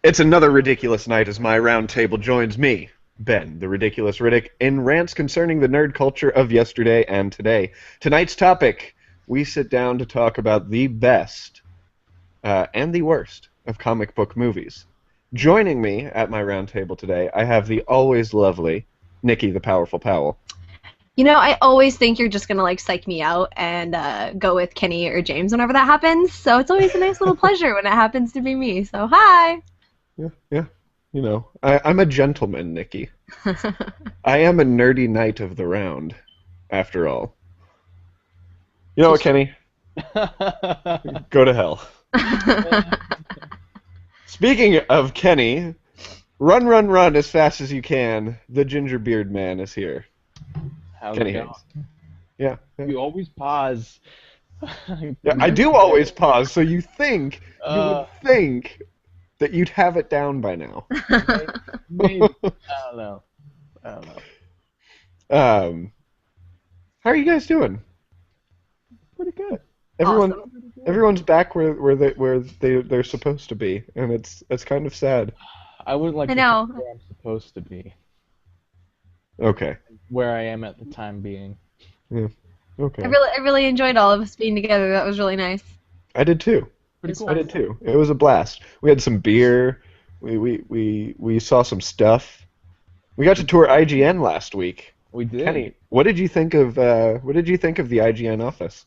It's another ridiculous night as my round table joins me, Ben, the ridiculous Riddick, in rants concerning the nerd culture of yesterday and today. Tonight's topic, we sit down to talk about the best and the worst of comic book movies. Joining me at my round table today, I have the always lovely Nikki the Powerful Powell. I always think you're just gonna psych me out and go with Kenny or James whenever that happens. So it's always a nice little pleasure when it happens to be me. So hi. Yeah, yeah. I'm a gentleman, Nikki. I am a nerdy knight of the round, after all. You know what, Kenny? Go to hell. Speaking of Kenny, run, run, run as fast as you can. The Gingerbeard Man is here. How's Kenny it going? Hayes. Yeah. You always pause. Yeah, I do always pause, so you would think that you'd have it down by now. Maybe. I don't know. How are you guys doing? Pretty good. Everyone's back where they're supposed to be, and it's kind of sad. I would like I to know. think where I'm supposed to be, Okay. where I am at the time being. Yeah. Okay. I really enjoyed all of us being together. That was really nice. I did too. Pretty It's cool. I did too. It was a blast. We had some beer. We saw some stuff. We got to tour IGN last week. We did. Kenny, what did you think of the IGN office?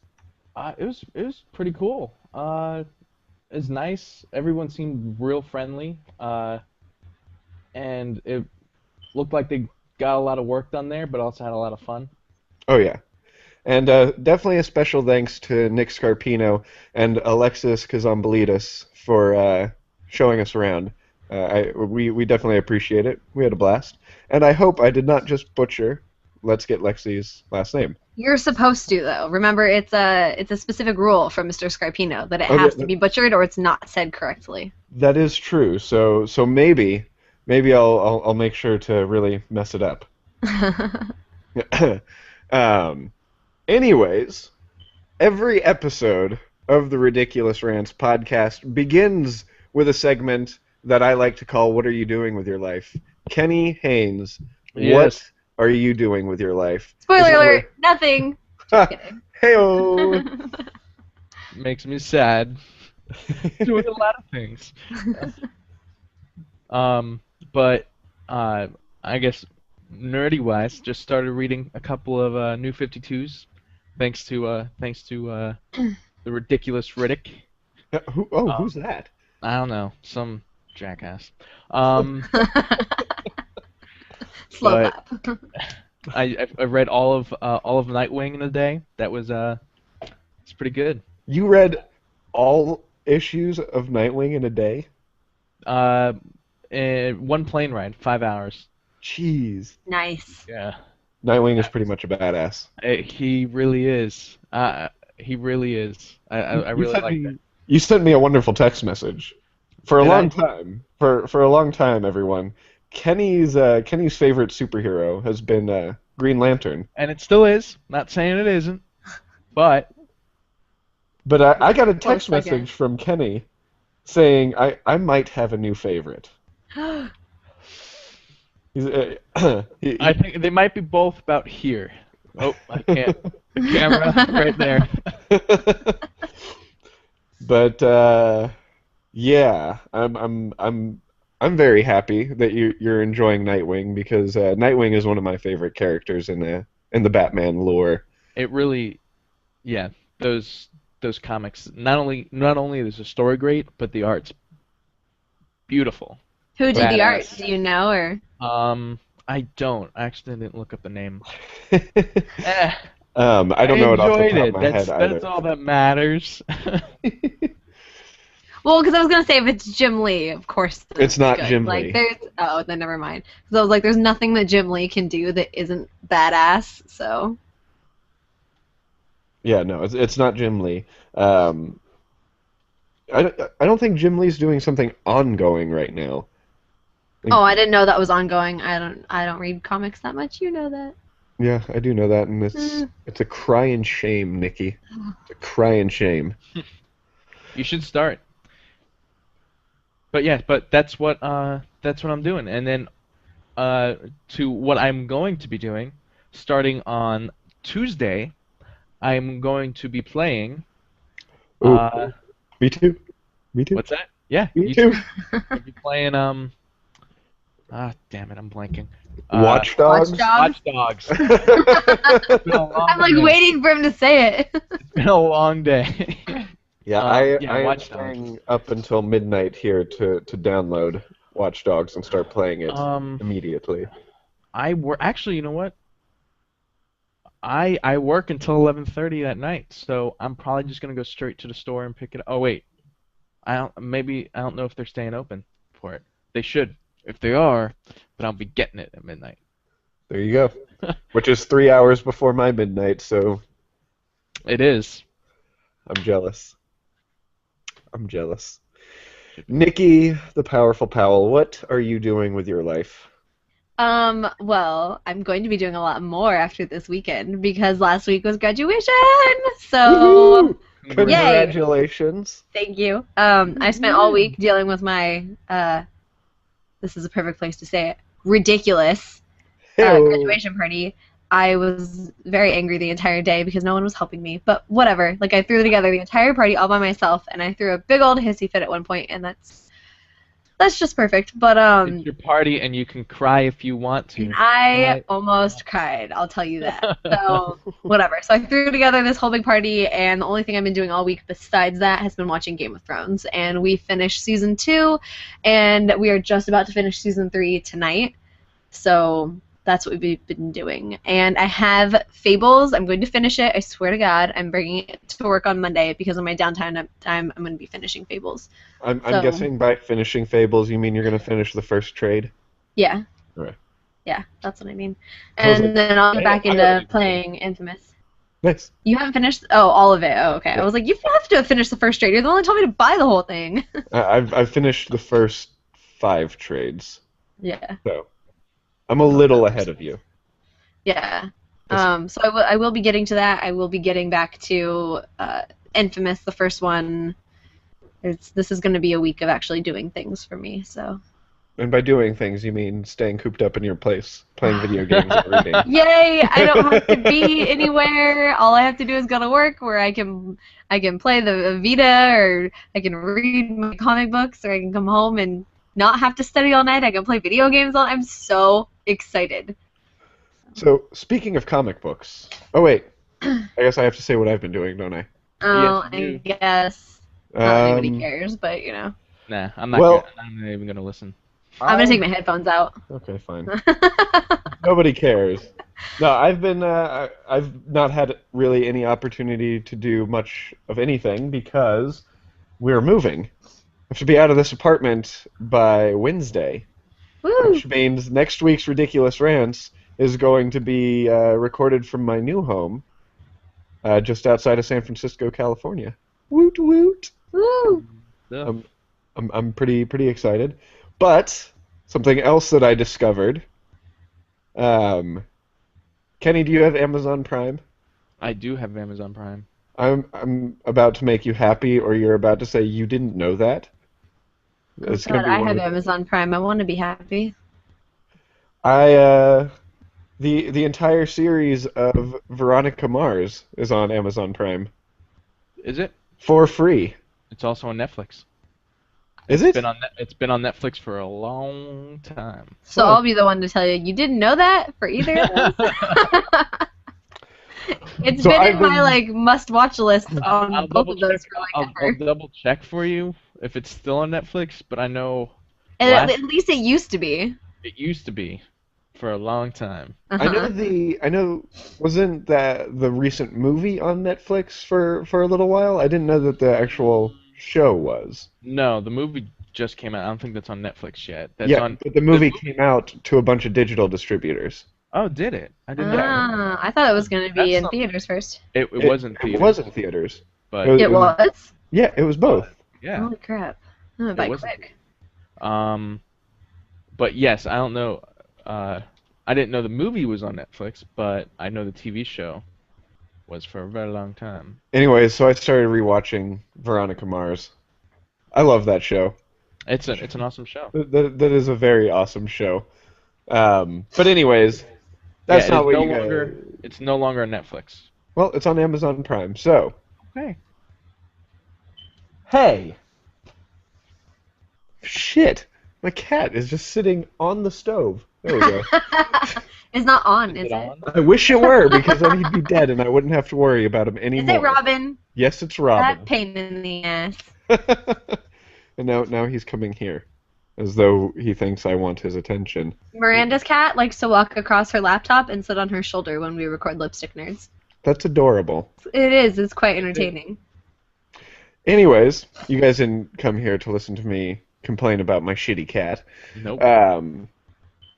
It was pretty cool. It's nice. Everyone seemed real friendly. And it looked like they got a lot of work done there, but also had a lot of fun. Oh yeah. And definitely a special thanks to Nick Scarpino and Alexis Kazambalidis for showing us around. We definitely appreciate it. We had a blast. And I hope I did not just butcher Let's Get Lexi's last name. You're supposed to though. Remember, it's a specific rule from Mr. Scarpino that it Okay, has to be butchered or it's not said correctly. That is true. So maybe I'll make sure to really mess it up. Anyways, every episode of the Ridiculous Rants podcast begins with a segment that I like to call "What are you doing with your life?" Kenny Haynes, Yes. what are you doing with your life? Spoiler alert! Nothing. Just kidding. Hey-o! Makes me sad. Doing a lot of things. But I guess nerdy-wise, just started reading a couple of New 52s, thanks to the ridiculous Riddick. Who's that? I don't know, some jackass. Slow But- clap. I read all of Nightwing in a day. That was it's pretty good. You read all issues of Nightwing in a day? One plane ride, 5 hours. Jeez. Nice. Yeah. Nightwing is pretty much a badass. He really is. He really is. I really like that. You sent me a wonderful text message. For a Did long I? time, for a long time, everyone, Kenny's favorite superhero has been Green Lantern. And it still is. Not saying it isn't, but But I got a text Close second. message from Kenny saying I might have a new favorite. He's, I think they might be both about here. Oh, I can't. The camera right there. But yeah, I'm very happy that you're enjoying Nightwing because Nightwing is one of my favorite characters in the Batman lore. It really, yeah. Those comics. Not only is the story great, but the art's beautiful. Who did the art? Badass. Do you know or? I don't. I actually didn't look up the name. I don't know it off the enjoyed top it. of my head That's either. all that matters. Well, because I was gonna say if it's Jim Lee, of course. It's not good. Jim Lee. Then never mind. Because I was like, there's nothing that Jim Lee can do that isn't badass. So. Yeah, no, it's not Jim Lee. I don't think Jim Lee's doing something ongoing right now. Oh, I didn't know that was ongoing. I don't read comics that much. You know that. Yeah, I do know that, and it's a crying shame, Nikki. It's a crying shame. You should start. But yeah, but that's what I'm doing. And then to what I'm going to be doing, starting on Tuesday, I'm going to be playing. Ooh, Uh, me too. Me too. what's that? Yeah, Me you too. too. I'll be playing damn it, I'm blanking. Watch Watch Dogs. Dogs. Watch Dogs. It's been a long I'm like day. waiting for him to say it. It's been a long day. Yeah, I Yeah, I am Watch Dogs. staying up until midnight here to download Watch Dogs and start playing it Um, immediately. I work. Actually, you know what? I work until 11:30 at night, so I'm probably just gonna go straight to the store and pick it up. Oh wait, I don't know if they're staying open for it. They should, if they are, but I'll be getting it at midnight. There you go. Which is 3 hours before my midnight, so It is. I'm jealous. I'm jealous. Nikki, the powerful Powell, what are you doing with your life? Well, I'm going to be doing a lot more after this weekend because last week was graduation. So, Woohoo! Congrats. Congratulations. thank you. I spent all week dealing with my, this is a perfect place to say it, ridiculous Hey-o. graduation party. I was very angry the entire day because no one was helping me, but whatever. Like, I threw together the entire party all by myself, and I threw a big old hissy fit at one point, and that's just perfect. But, It's your party, and you can cry if you want to. and I Right. almost cried, I'll tell you that. So, whatever. So I threw together this whole big party, and the only thing I've been doing all week besides that has been watching Game of Thrones. And we finished season 2, and we are just about to finish season 3 tonight. So that's what we've been doing. And I have Fables. I'm going to finish it. I swear to God. I'm bringing it to work on Monday because on my downtime time, I'm going to be finishing Fables. I'm So- guessing by finishing Fables, you mean you're going to finish the first trade? Yeah. Right. Yeah, that's what I mean. I was And like, then I'll get "Hey, back I into gotta do playing Infamous. Nice. You haven't finished? Oh, all of it. Oh, okay. Yeah. I was like, you have to have finished the first trade. You're the one that told me to buy the whole thing. I've finished the first 5 trades, Yeah. so I'm a little ahead of you. Yeah. This- So I will be getting to that. I will be getting back to Infamous, the first one. This is going to be a week of actually doing things for me. So. And by doing things, you mean staying cooped up in your place, playing video games and reading. Yay! I don't have to be anywhere. All I have to do is go to work, where I can play the Vita, or I can read my comic books, or I can come home and not have to study all night. I can play video games all. I'm so excited. So, speaking of comic books. Oh, wait. I guess I have to say what I've been doing, don't I? Oh, you I do. guess not anybody Um, cares, but you know, Nah, I'm not. Well- I'm not even gonna listen. I'm gonna take my headphones out. Okay, fine. Nobody cares. No, I've not had really any opportunity to do much of anything because we're moving. I have to be out of this apartment by Wednesday, Woo! which means next week's Ridiculous Rants is going to be recorded from my new home, just outside of San Francisco, California. Woot woot! Woo! Ugh. I'm pretty excited. But something else that I discovered. Kenny, do you have Amazon Prime? I do have Amazon Prime. I'm about to make you happy, or you're about to say you didn't know that. It's God, gonna be I one have of- Amazon Prime. I want to be happy. The entire series of Veronica Mars is on Amazon Prime Is it? for free. It's also on Netflix. Is it? It's been on Netflix for a long time. So Oh. I'll be the one to tell you. You didn't know that for either of those? It's So been I've in my been- must-watch list on I'll both double of those check. for like I'll ever. double check for you if it's still on Netflix, but I know And last- at least it used to be. it used to be for a long time. I know Uh-huh. wasn't that the recent movie on Netflix for a little while? I didn't know that the actual show was. No, the movie just came out. I don't think that's on Netflix yet. That's Yeah, on. but the movie came out to a bunch of digital distributors. Oh, did it? I didn't know. Ah, I thought it was going to be That's in not- theaters first. It wasn't It theaters, was in theaters. but It It was- was? Yeah, it was both. yeah. Holy crap. I'm gonna buy wasn't quick. But yes, I don't know. I didn't know the movie was on Netflix, but I know the TV show was for a very long time. Anyways, so I started rewatching Veronica Mars. I love that show. It's an awesome show. That is a very awesome show. But anyways, Yeah, that's not what you guys. it's no longer on Netflix. Well, it's on Amazon Prime. So, Okay. hey, shit, my cat is just sitting on the stove. There we go. It's not on, Is is it it? on? I wish it were, because then he'd be dead, and I wouldn't have to worry about him Is anymore. it Robin? Yes, it's That Robin. pain in the ass. And now he's coming here, as though he thinks I want his attention. Miranda's cat likes to walk across her laptop and sit on her shoulder when we record Lipstick Nerds. That's adorable. It is. It's quite entertaining. Anyways, you guys didn't come here to listen to me complain about my shitty cat. Nope.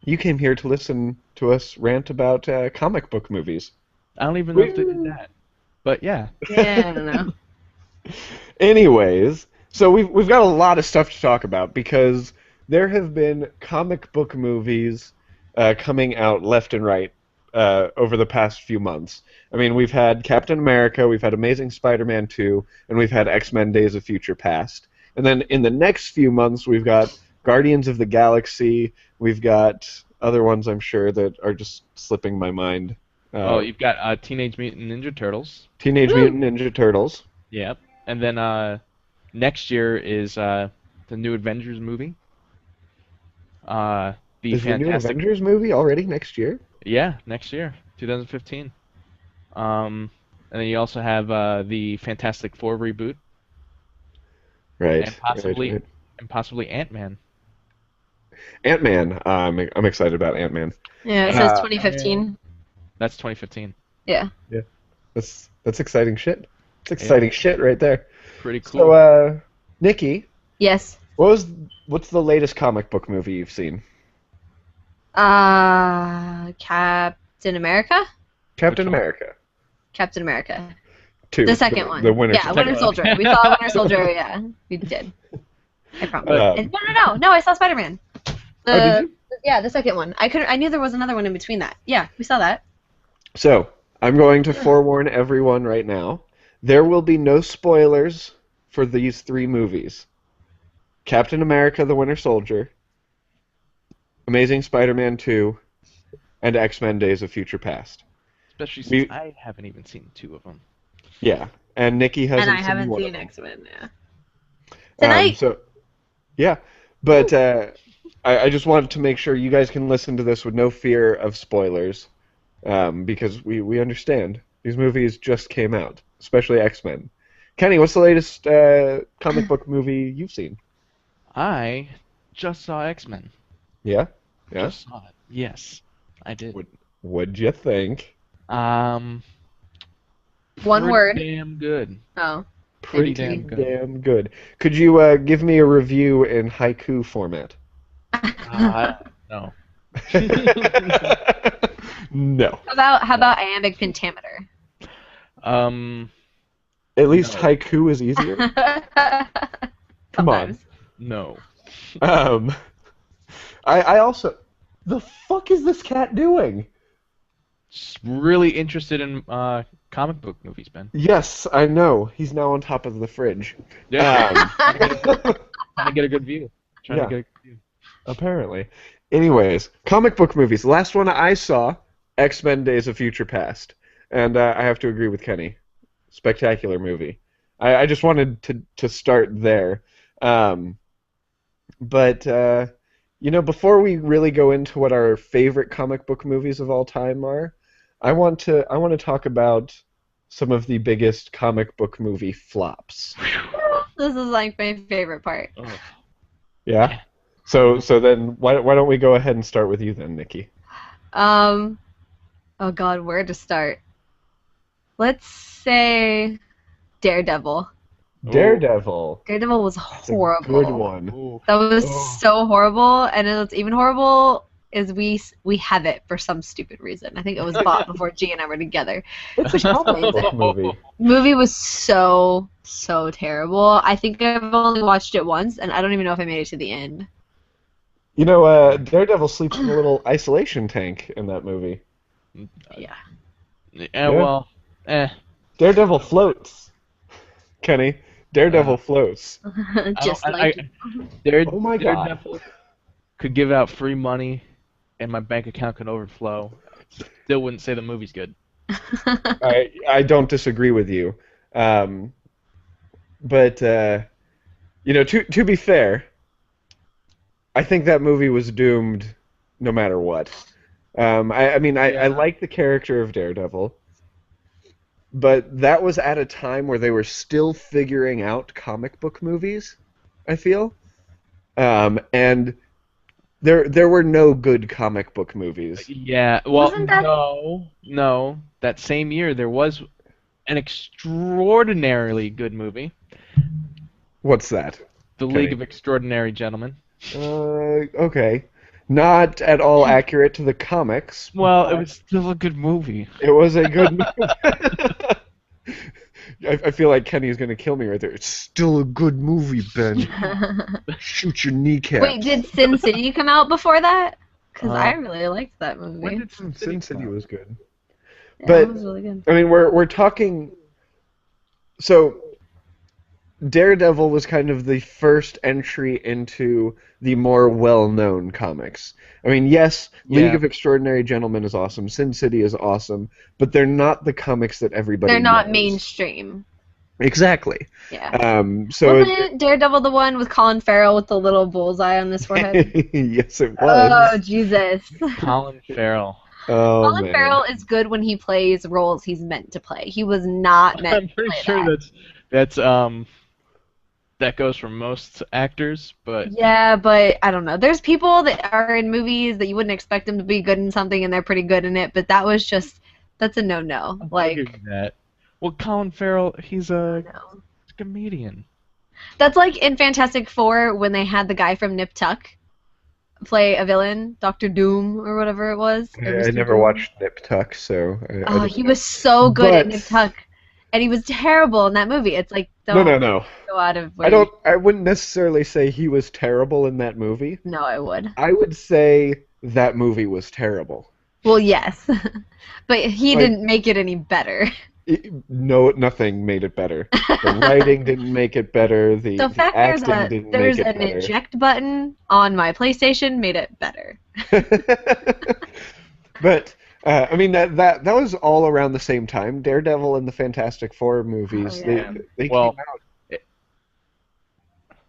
You came here to listen to us rant about comic book movies. I don't even know if they did that. But yeah. Yeah, I don't know. Anyways, so we've got a lot of stuff to talk about because there have been comic book movies coming out left and right over the past few months. I mean, we've had Captain America, we've had Amazing Spider-Man 2, and we've had X-Men Days of Future Past. And then in the next few months, we've got Guardians of the Galaxy, we've got other ones I'm sure that are just slipping my mind. You've got Teenage Mutant Ninja Turtles. Teenage Mutant Ninja Turtles. Yep. And then next year is the new Avengers movie. Is the new Avengers movie already next year? Yeah, next year, 2015. And then you also have the Fantastic Four reboot. Right. And possibly Ant-Man. Ant-Man. I'm excited about Ant-Man. Yeah, it says 2015. That's 2015. Yeah. That's exciting shit. It's exciting shit right there. Pretty cool. So, Nikki, Yes. what's the latest comic book movie you've seen? Captain America? Captain Which one? America. Captain America. 2. The second one. The Winter Yeah, Soldier. Winter Soldier. We saw Winter Soldier, yeah. We did. I promise. No, I saw Spider-Man. Did you? Yeah, the second one. I knew there was another one in between that. Yeah, we saw that. So, I'm going to forewarn everyone right now. There will be no spoilers for these 3 movies. Captain America, the Winter Soldier, Amazing Spider-Man 2, and X-Men Days of Future Past. Especially since I haven't even seen 2 of them. Yeah, and Nikki hasn't And I seen haven't one seen of them. X-Men, yeah. Tonight! But I just wanted to make sure you guys can listen to this with no fear of spoilers, because we understand. These movies just came out, especially X-Men. Kenny, what's the latest comic book movie you've seen? I just saw X-Men. Yeah? Just saw it. Yes, I did. What'd you think? One Pretty word. Damn good. Oh. Pretty damn good. damn good. Could you give me a review in haiku format? No. No. How about iambic pentameter? At least No. haiku is easier. Come on. Sometimes. No. I also... The fuck is this cat doing? Just really interested in comic book movies, Ben. Yes, I know. He's now on top of the fridge. Yeah. Trying to get a good view. Trying Yeah. to get a good view. Apparently. Anyways, comic book movies. The last one I saw, X-Men Days of Future Past. And I have to agree with Kenny. Spectacular movie. I just wanted to start there. But before we really go into what our favorite comic book movies of all time are, I want to talk about some of the biggest comic book movie flops. This is like my favorite part. Oh. Yeah? So then why don't we go ahead and start with you then, Nikki? Oh God, where to start? Let's say Daredevil. Daredevil. Daredevil was That's a horrible. good one. Ooh. That was Oh. so horrible, and what's even horrible is we have it for some stupid reason. I think it was bought before G and I were together. It's a comic book movie. Movie was so terrible. I think I've only watched it once, and I don't even know if I made it to the end. Daredevil sleeps in a little isolation tank in that movie. Yeah. Well, Daredevil floats. Kenny, Daredevil flows. Just like you. Oh my god. Daredevil could give out free money, and my bank account could overflow. Still wouldn't say the movie's good. I don't disagree with you. But to be fair, I think that movie was doomed no matter what. I like the character of Daredevil, but that was at a time where they were still figuring out comic book movies, I feel. And there were no good comic book movies. Yeah, well, Wasn't that- no. That same year, there was an extraordinarily good movie, What's that? The Okay. League of Extraordinary Gentlemen. Okay. Not at all accurate to the comics. Well, it was still a good movie. It was a good movie. I feel like Kenny's gonna kill me right there. It's still a good movie, Ben. Shoot your kneecaps. Wait, did Sin City come out before that? Because Uh, I really liked that movie. When did Sin Sin City City come out? was good. Yeah, but- it was really good. I mean, we're talking. So, Daredevil was kind of the first entry into the more well-known comics. I mean, yes, League Yeah. of Extraordinary Gentlemen is awesome, Sin City is awesome, but they're not the comics that everybody They're not knows. mainstream. Exactly. Yeah. So Wasn't Daredevil the one with Colin Farrell with the little bullseye on his forehead? yes, it was. Oh, Jesus. Colin Farrell. Oh, Colin man. Farrell is good when he plays roles he's meant to play. He was not meant I'm to pretty play sure that. that goes for most actors, but Yeah, but I don't know. There's people that are in movies that you wouldn't expect them to be good in something, and they're pretty good in it. But that's a no-no. I'll give you that. Well, Colin Farrell, he's a No. comedian. That's like in Fantastic Four when they had the guy from Nip Tuck play a villain, Doctor Doom or whatever it was. or I Mr. never Doom. watched Nip Tuck, so I Oh, didn't he know. was so good But- at Nip Tuck, and he was terrible in that movie. It's like No, don't no. go out of. I wouldn't necessarily say he was terrible in that movie. No, I would. I would say that movie was terrible. Well, yes, but he Like- didn't make it any better. No, nothing made it better. The writing didn't make it better. The fact acting didn't there's make it an better. eject button on my PlayStation made it better. But I mean that was all around the same time. Daredevil and the Fantastic Four movies. Oh, yeah. They Well, came out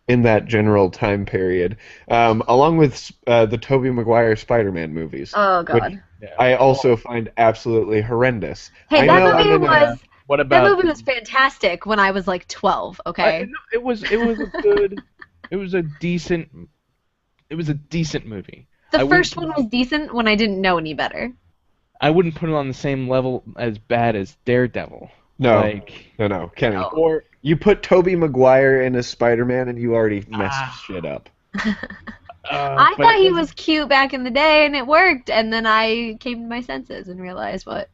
in that general time period, along with the Tobey Maguire Spider-Man movies. Oh God. Yeah. I also find absolutely horrendous. Hey, I that know I'm movie in a- was What that about movie was fantastic when I was like 12. Okay. no, it was a good. It was a decent movie. The I first wouldn't- one was decent when I didn't know any better. I wouldn't put it on the same level as bad as Daredevil. No, Like, no, Kenny. No. or You put Tobey Maguire in as Spider-Man, and you already messed shit up. I but thought it he wasn't- was cute back in the day, and it worked. And then I came to my senses and realized what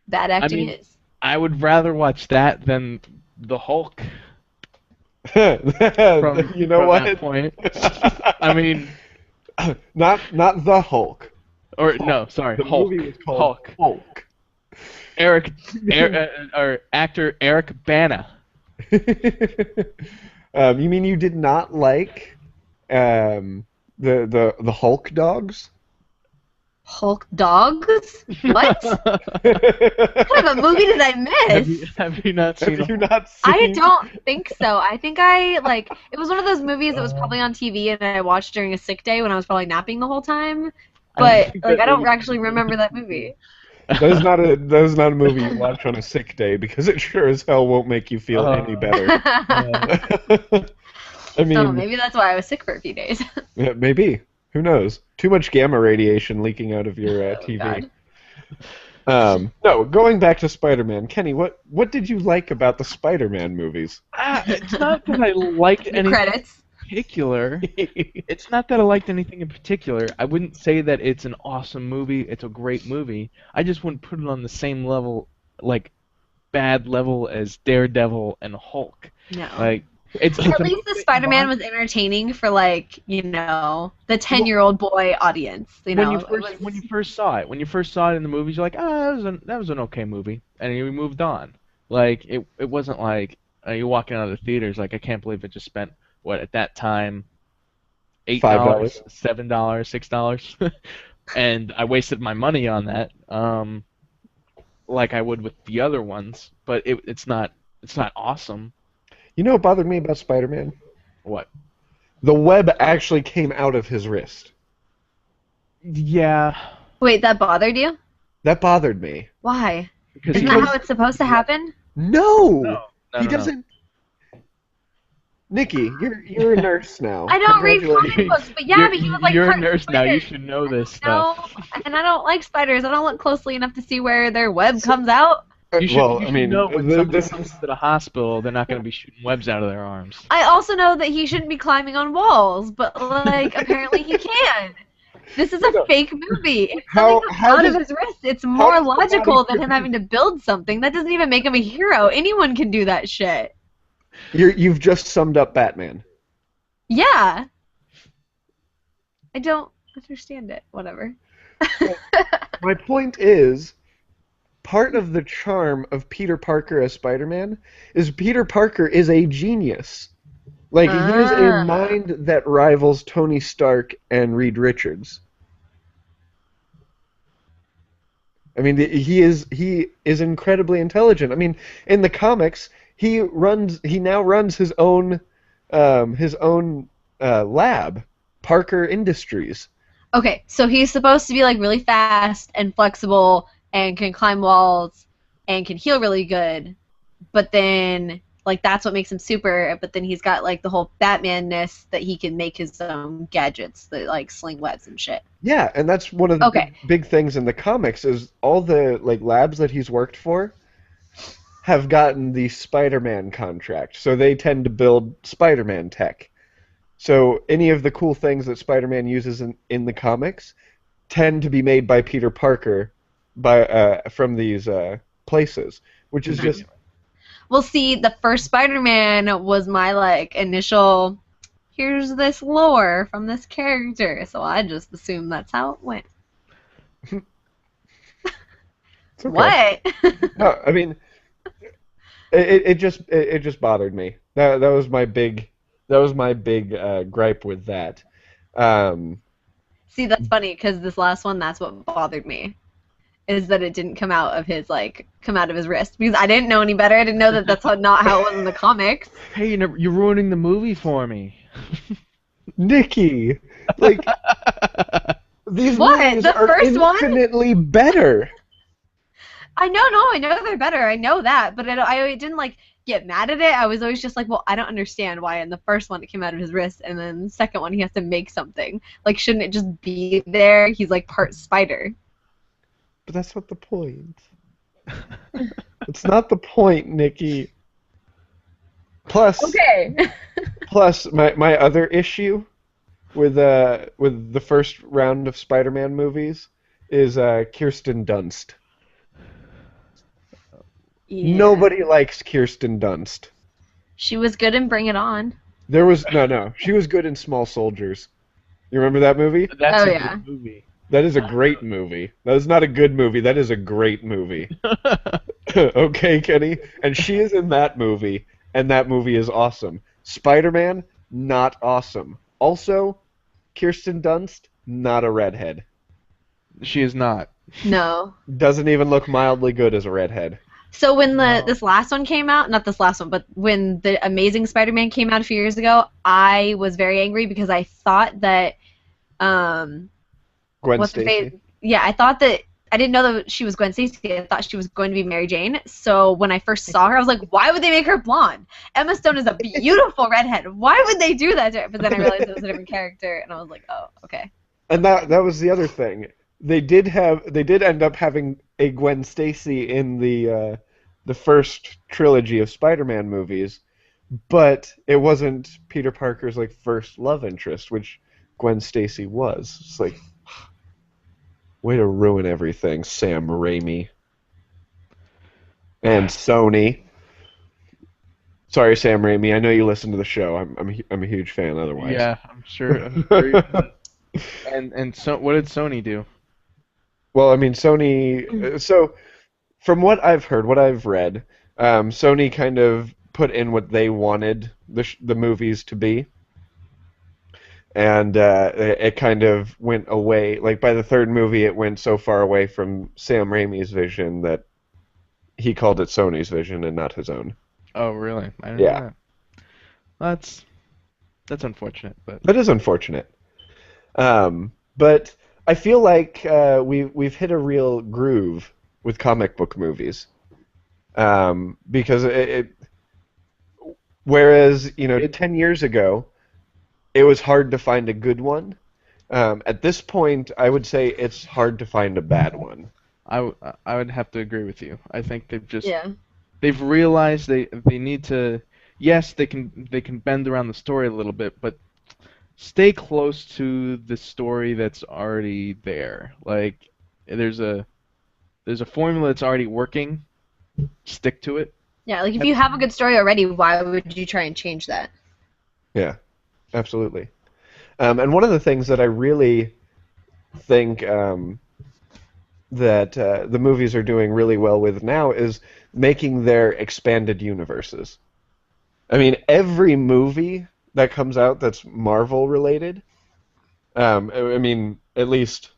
bad acting mean- is. I would rather watch that than the Hulk. You know from what? That point. I mean, not the Hulk. or no, sorry, The Hulk. movie was called Hulk. Hulk. Or actor Eric Bana. You mean you did not like the Hulk dogs? Hulk dogs? What? What kind of a movie did I miss? Have you not seen? Have you not seen? I don't think so. I think it was one of those movies that was probably on TV and I watched during a sick day when I was probably napping the whole time. But think like that I don't movie- actually remember that movie. That is not a movie you watch on a sick day because it sure as hell won't make you feel any better. I mean, So maybe that's why I was sick for a few days. yeah, maybe. Who knows? Too much gamma radiation leaking out of your Oh, TV. God. No, going back to Spider-Man, Kenny, what did you like about the Spider-Man movies? It's not that I liked The anything credits. in particular. It's not that I liked anything in particular. I wouldn't say that it's an awesome movie. It's a great movie. I just wouldn't put it on the same level, like bad level as Daredevil and Hulk. No. Like it's At least the Spider-Man was entertaining for like, the 10-year-old boy audience. when you first saw it in the movies, you're like, that was an okay movie, and you moved on. Like it wasn't like you're walking out of the theaters like, I can't believe I just spent what at that time $5. $8, $7, $6, and I wasted my money on that, like I would with the other ones. But it's not awesome. You know what bothered me about Spider-Man? What? The web actually came out of his wrist. Yeah, Wait, that bothered you? That bothered me. Why? because Isn't that how it's supposed to happen? No! no, He no. doesn't. Nikki, you're a nurse now. I don't read Congratulations. comic books, but yeah, but he was like You're a part nurse now. You spider. should know this No, stuff. and I don't like spiders. I don't look closely enough to see where their web comes out. You should, Well, you I should mean, know when somebody this comes is to the hospital, they're not going to be shooting webs out of their arms. I also know that he shouldn't be climbing on walls, but like apparently he can. This is a fake movie. It's How- something how out of does- his wrist. It's more does the logical body- than him having to build something. That doesn't even make him a hero. Anyone can do that shit. you've just summed up Batman. Yeah. I don't understand it. Whatever. My point is, part of the charm of Peter Parker as Spider-Man is Peter Parker is a genius. Like, he is a Ah. mind that rivals Tony Stark and Reed Richards. I mean, he is incredibly intelligent. I mean, in the comics, he now runs his own lab, Parker Industries. Okay, so he's supposed to be like really fast and flexible and can climb walls and can heal really good, but then like that's what makes him super. But then he's got like the whole Batman-ness that he can make his own gadgets that like sling webs and shit. Yeah, and that's one of the Okay. big things in the comics is all the like labs that he's worked for have gotten the Spider-Man contract, so they tend to build Spider-Man tech. So any of the cool things that Spider-Man uses in the comics tend to be made by Peter Parker from these places, which is just Well, see, the first Spider-Man was my like initial. Here's this lore from this character, so I just assumed that's how it went. it's okay. What? No, I mean, it just bothered me. That was my big gripe with that. See, that's funny because this last one, that's what bothered me, is that it didn't come out of his wrist because I didn't know any better. I didn't know that that's not how it was in the comics. Hey, you're ruining the movie for me. Nikki, like these What? movies The are first one? infinitely better. I know they're better. I know that, but I didn't like get mad at it. I was always just like, well, I don't understand why in the first one it came out of his wrist, and then the second one he has to make something. Like, shouldn't it just be there? He's like part spider. But that's not the point. It's not the point, Nikki. Plus, Okay. plus my other issue with the first round of Spider-Man movies is Kirsten Dunst. Yeah. Nobody likes Kirsten Dunst. She was good in Bring It On. There was no. She was good in Small Soldiers. You remember that movie? That's Oh, a yeah. good movie. That is a great movie. That is not a good movie. That is a great movie. Okay, Kenny? And she is in that movie, and that movie is awesome. Spider-Man, not awesome. Also, Kirsten Dunst, not a redhead. She is not. No. Doesn't even look mildly good as a redhead. So when this last one came out, not this last one, but when the Amazing Spider-Man came out a few years ago, I was very angry because I thought that Gwen what's her Stacy. face? Yeah, I thought that I didn't know that she was Gwen Stacy. I thought she was going to be Mary Jane. So when I first saw her, I was like, why would they make her blonde? Emma Stone is a beautiful redhead. Why would they do that to her? But then I realized it was a different character, and I was like, oh, okay. And that was the other thing. They did end up having a Gwen Stacy in the first trilogy of Spider-Man movies, but it wasn't Peter Parker's like first love interest, which Gwen Stacy was. It's like, way to ruin everything, Sam Raimi and Sony. Sorry, Sam Raimi. I know you listen to the show. I'm a huge fan. Otherwise, Yeah, I'm sure. And so, what did Sony do? Well, I mean, Sony. So, from what I've heard, what I've read, Sony kind of put in what they wanted the movies to be, and it kind of went away. Like by the third movie, it went so far away from Sam Raimi's vision that he called it Sony's vision and not his own. Oh, really? I didn't know Yeah, that. That's that's unfortunate, but that is unfortunate. But I feel like we've hit a real groove with comic book movies, because whereas 10 years ago it was hard to find a good one. At this point, I would say it's hard to find a bad one. I would have to agree with you. I think Yeah. they've realized they need to. Yes, they can bend around the story a little bit, but stay close to the story that's already there. Like there's a formula that's already working. Stick to it. Yeah, like if you have a good story already, why would you try and change that? Yeah, absolutely. And one of the things that I really think that the movies are doing really well with now is making their expanded universes. I mean, every movie that comes out that's Marvel related, I mean, at least,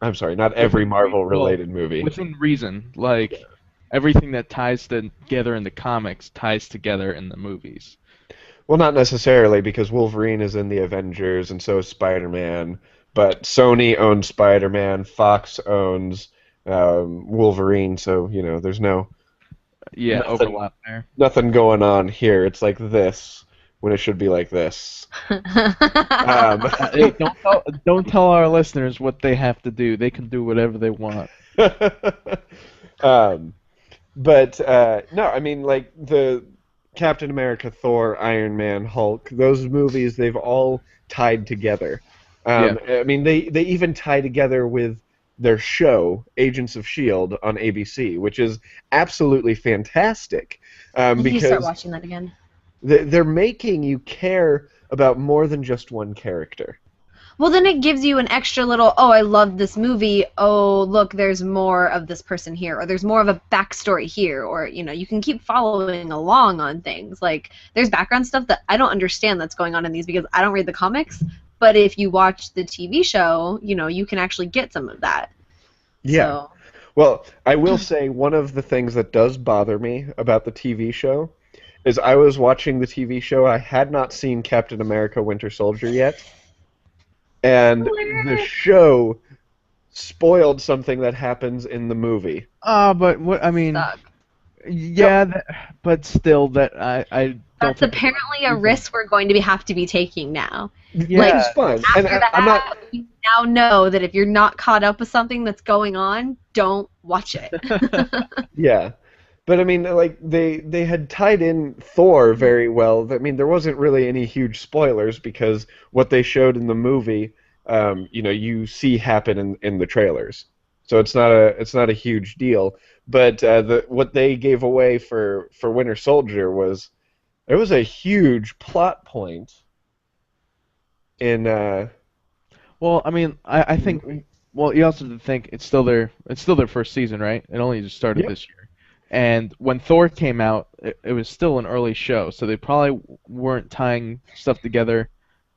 I'm sorry, not every Marvel Well, related movie. within reason, like everything that ties together in the comics ties together in the movies. Well, not necessarily, because Wolverine is in the Avengers, and so is Spider-Man. But Sony owns Spider-Man, Fox owns Wolverine, so there's Yeah, nothing overlap there. nothing going on here. It's like this when it should be like this. Hey, don't tell our listeners what they have to do. They can do whatever they want. um, but no, I mean, like the Captain America, Thor, Iron Man, Hulk, those movies, they've all tied together. Yeah. I mean, they even tie together with their show, Agents of S.H.I.E.L.D. on ABC, which is absolutely fantastic, I need to start because watching that again. they're making you care about more than just one character. Well, then it gives you an extra little, oh, I love this movie. Oh, look, there's more of this person here, or there's more of a backstory here, or, you can keep following along on things. Like, there's background stuff that I don't understand that's going on in these because I don't read the comics, but if you watch the TV show, you can actually get some of that. Yeah. So, Well, I will say one of the things that does bother me about the TV show is I was watching the TV show. I had not seen Captain America Winter Soldier yet, and the show spoiled something that happens in the movie. But what I mean, suck. yeah, but still, that I don't That's think apparently a risk we're going to have to be taking now. Yeah, Which is fine. And After that, I'm not. we now know that if you're not caught up with something that's going on, don't watch it. Yeah. But I mean, like they had tied in Thor very well. I mean, there wasn't really any huge spoilers because what they showed in the movie, you see happen in the trailers. So it's not a huge deal. But what they gave away for Winter Soldier was there was a huge plot point in Well, I mean, I think. Well, you also have to think it's still their first season, right? It only just started Yep. this year. And when Thor came out, it was still an early show, so they probably weren't tying stuff together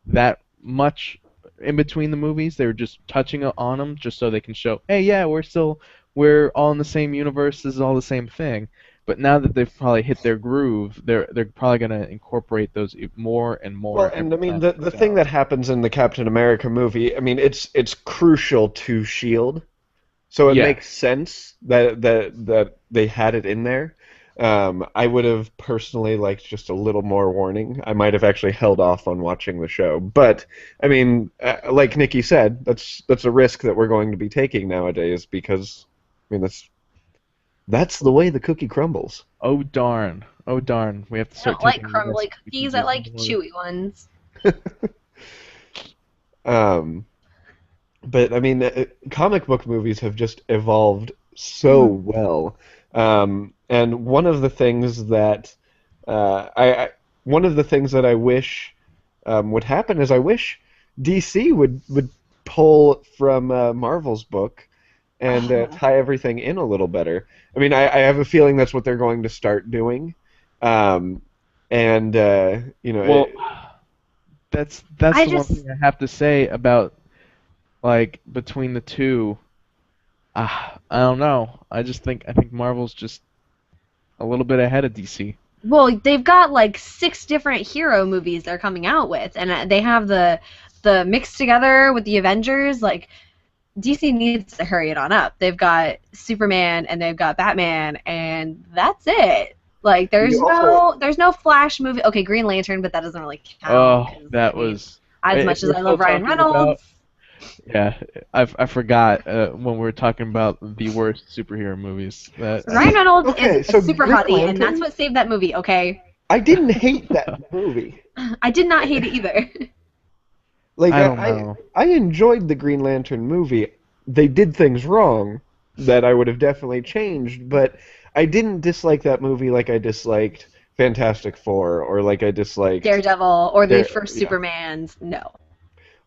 that much in between the movies. They were just touching on them just so they can show, hey, yeah, we're all in the same universe. This is all the same thing. But now that they've probably hit their groove, they're probably gonna incorporate those more and more. Well, and I mean the thing that happens in the Captain America movie, I mean it's crucial to Shield, so it Yeah. makes sense that they had it in there. I would have personally liked just a little more warning. I might have actually held off on watching the show, but I mean, like Nikki said, that's a risk that we're going to be taking nowadays because I mean that's the way the cookie crumbles. Oh darn! Oh darn! We have to I start don't like taking crumbly risks. cookies. I like chewy ones. Um, but I mean, comic book movies have just evolved so well. And one of the things that one of the things that I wish would happen is I wish DC would pull from Marvel's book and tie everything in a little better. I mean, I have a feeling that's what they're going to start doing. Um, and you know, Well, that's I the one just thing I have to say about like between the two. I don't know. I think Marvel's just a little bit ahead of DC. well, they've got like 6 different hero movies they're coming out with, and they have the mixed together with the Avengers. Like DC needs to hurry it on up. They've got Superman and they've got Batman, and that's it. Like you also there's no Flash movie. Okay, Green Lantern, but that doesn't really count Oh, because that I mean, was. as If much as we're I still love Ryan talking about, Reynolds, yeah, I forgot when we were talking about the worst superhero movies. That Ryan Reynolds is okay. a So super Green hottie, and that's Lantern, what saved that movie. Okay, I didn't hate that movie. I did not hate it either. Like I don't know. I enjoyed the Green Lantern movie. They did things wrong that I would have definitely changed, but I didn't dislike that movie like I disliked Fantastic Four or like I disliked Daredevil or the there first yeah Supermans, no.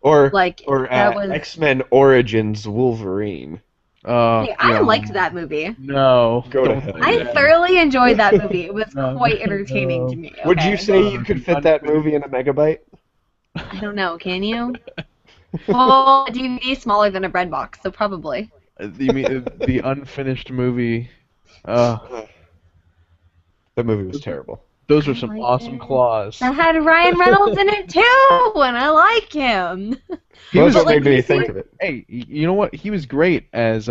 or Like that was. X-Men Origins Wolverine. Oh Hey, I liked God, that movie. no! Go to Don't hell, say I yeah. that. thoroughly enjoyed that movie. It was No, quite no, entertaining to no. me. Would you Okay, say you could The fit that movie in a megabyte? I don't know. Can you? Well, a DVD is smaller than a bread box, so probably. You mean the unfinished movie? Uh, That movie was terrible. those were I some liked awesome it. claws. That had Ryan Reynolds in it too, and I like him. He Well, was that's what But like made me you see, think of it. Hey, you know what? He was great as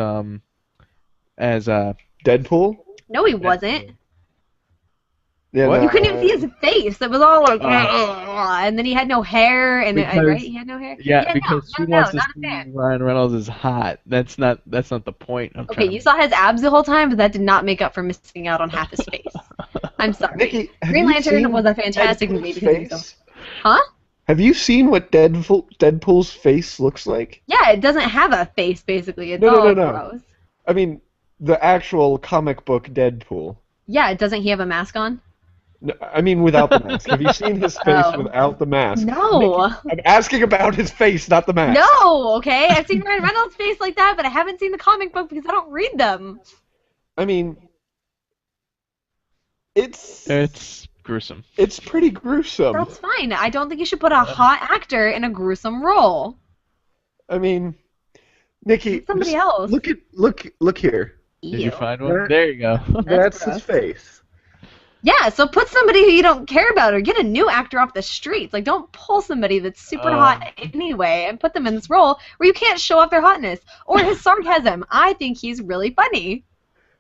Deadpool? no, he wasn't. Yeah, What? You couldn't even see his face. It was all like, Uh, and then he had no hair, and right, because he had no hair. yeah, Yeah, because no, who no, no, wants to not a see fan. Ryan Reynolds is hot? That's not the point I'm Okay, trying you to saw his abs the whole time, but that did not make up for missing out on half his face. I'm sorry. Nikki, have Green you Lantern was seen a fantastic movie Deadpool's because he was so. face? Huh? Have you seen what Deadpool's face looks like? Yeah, it doesn't have a face basically. It's No, no, no, all no. gross. I mean, the actual comic book Deadpool. Yeah, doesn't he have a mask on? No, I mean, without the mask. Have you seen his face Oh. without the mask? Nikki, No. I'm asking about his face, not the mask. No, okay? I've seen Ryan Reynolds' face like that, but I haven't seen the comic book because I don't read them. I mean, it's It's gruesome. it's pretty gruesome. That's fine. I don't think you should put a hot actor in a gruesome role. I mean, Nikki, Get somebody just else. look here. Did you Ew. find one? That- There you go. That's gross. his face. Yeah, so put somebody who you don't care about or get a new actor off the streets. Like, don't pull somebody that's super hot anyway and put them in this role where you can't show off their hotness or his sarcasm. I think he's really funny.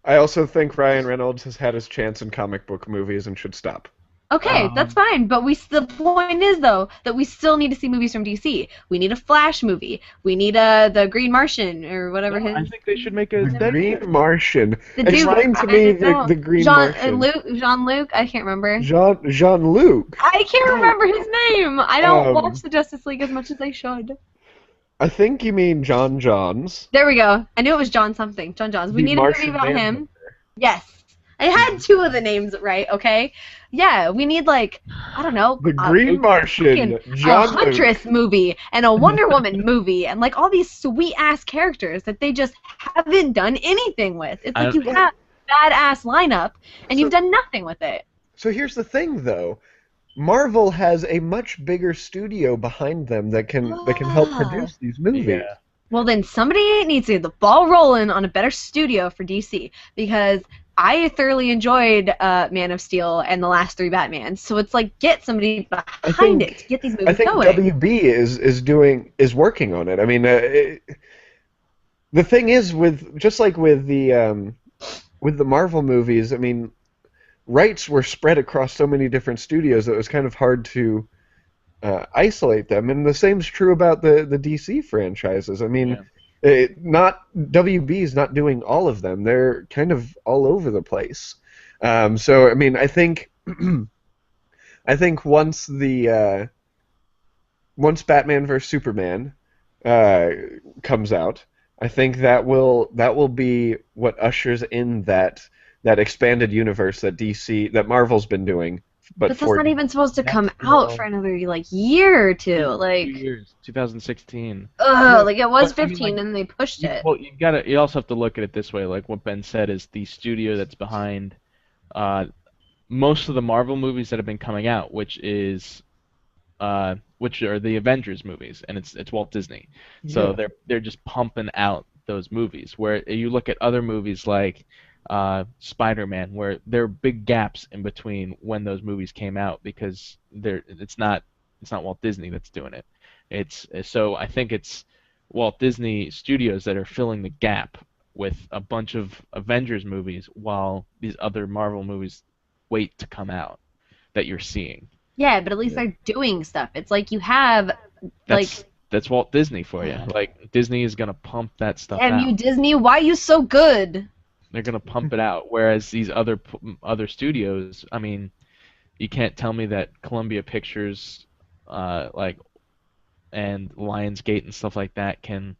I also think Ryan Reynolds has had his chance in comic book movies and should stop. Okay, that's fine, but the point is though that we still need to see movies from DC. We need a Flash movie. We need the Green Martian or whatever I his think they should make a The Deadpool. Green Martian. the dude. Explain to I me don't the know. Green Jean-Luc. Martian. I can't remember. Jean-Luc. I can't remember his name. I don't Um, watch the Justice League as much as I should. I think you mean John Johns. There we go. I knew it was John something. John Johns. We The need a Martian movie about him. Manhunter. Yes. I had 2 of the names right, okay? Yeah, we need like, I don't know, The Green Martian. a Jean-Luc. Huntress movie and a Wonder Woman movie and like all these sweet ass characters that they just haven't done anything with. It's like you have a badass lineup and you've done nothing with it. So here's the thing, though. Marvel has a much bigger studio behind them that can help produce these movies. Yeah. Well, then somebody needs to get the ball rolling on a better studio for DC because I thoroughly enjoyed Man of Steel and the last 3 Batmans. So it's like get somebody behind it to get these movies I think going. WB is working on it. I mean, the thing is just like with the Marvel movies. I mean, rights were spread across so many different studios that it was kind of hard to isolate them. And the same's true about the DC franchises. I mean. Not WB is not doing all of them. They're kind of all over the place. So I mean, I think once Batman vs Superman comes out, I think that will be what ushers in that expanded universe that Marvel's been doing. But that's not even supposed to come out for another like year or 2. Like 2 years, 2016. like it was But, I mean, 15 like, and they pushed it. Well, you also have to look at it this way. Like what Ben said is the studio that's behind most of the Marvel movies that have been coming out, which are the Avengers movies, and it's Walt Disney. So Yeah. they're just pumping out those movies. Where you look at other movies like Spider-Man, where there are big gaps in between when those movies came out because it's not Walt Disney that's doing it. It's so I think it's Walt Disney Studios that are filling the gap with a bunch of Avengers movies while these other Marvel movies wait to come out that you're seeing. Yeah, but at least Yeah. they're doing stuff. It's like you have like, That's Walt Disney for you. Like Disney is gonna pump that stuff damn you, out. Disney, why you so good? They're gonna pump it out. Whereas these other studios, I mean, you can't tell me that Columbia Pictures, like and Lionsgate and stuff like that can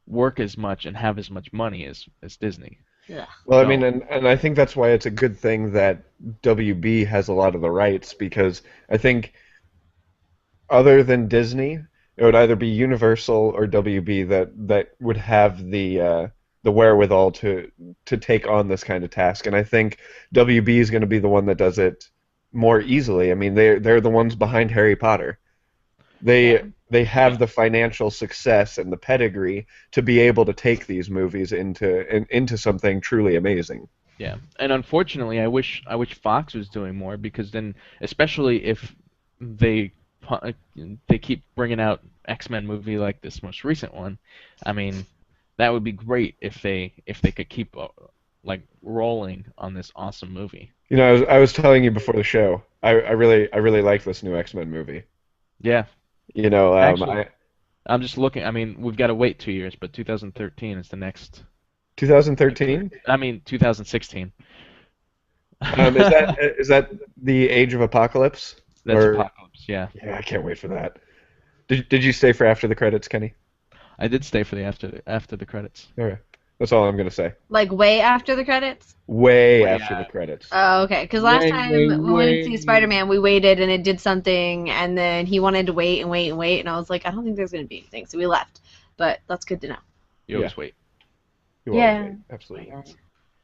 work as much and have as much money as Disney. Ugh. Well, I mean, No. and I think that's why it's a good thing that WB has a lot of the rights because I think other than Disney, it would either be Universal or WB that would have the wherewithal to take on this kind of task. And I think WB is going to be the one that does it more easily. I mean, they're the ones behind Harry Potter. Yeah. They Yeah. have the financial success and the pedigree to be able to take these movies into something truly amazing. Yeah, and unfortunately, I wish Fox was doing more because then, especially if they they keep bringing out X-Men movie like this most recent one, I mean, that would be great if they could keep like rolling on this awesome movie. You know, I was telling you before the show, I really like this new X-Men movie. Yeah, You know, actually, I'm just looking. I mean, we've got to wait 2 years, but 2013 is the next. Like, 2013. I mean, 2016. Is that the Age of Apocalypse? That's Or Apocalypse. Yeah, yeah, I can't wait for that. Did you stay for after the credits, Kenny? I did stay for the after the credits. Okay, that's all I'm gonna say. Like way after the credits? Way Way after the out. credits. Oh, okay. Because last Way, time way, when we went to see way. Spider-Man, we waited and it did something, and then he wanted to wait and wait and wait, and I was like, I don't think there's going to be anything, so we left. But that's good to know. You Yeah, always wait. you always Yeah. wait. Absolutely. Wait.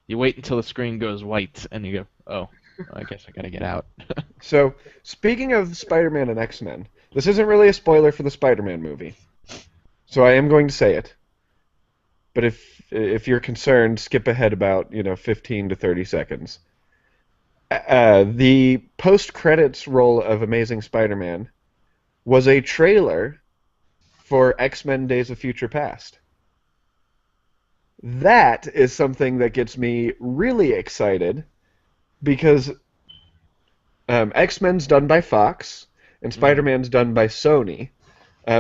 You wait until the screen goes white, and you go, "Oh, I guess I gotta get out." So, speaking of Spider-Man and X-Men, this isn't really a spoiler for the Spider-Man movie, so I am going to say it. But if you're concerned, skip ahead about 15 to 30 seconds. The post-credits roll of Amazing Spider-Man was a trailer for X-Men Days of Future Past. That is something that gets me really excited because X-Men's done by Fox and Hmm. Spider-Man's done by Sony.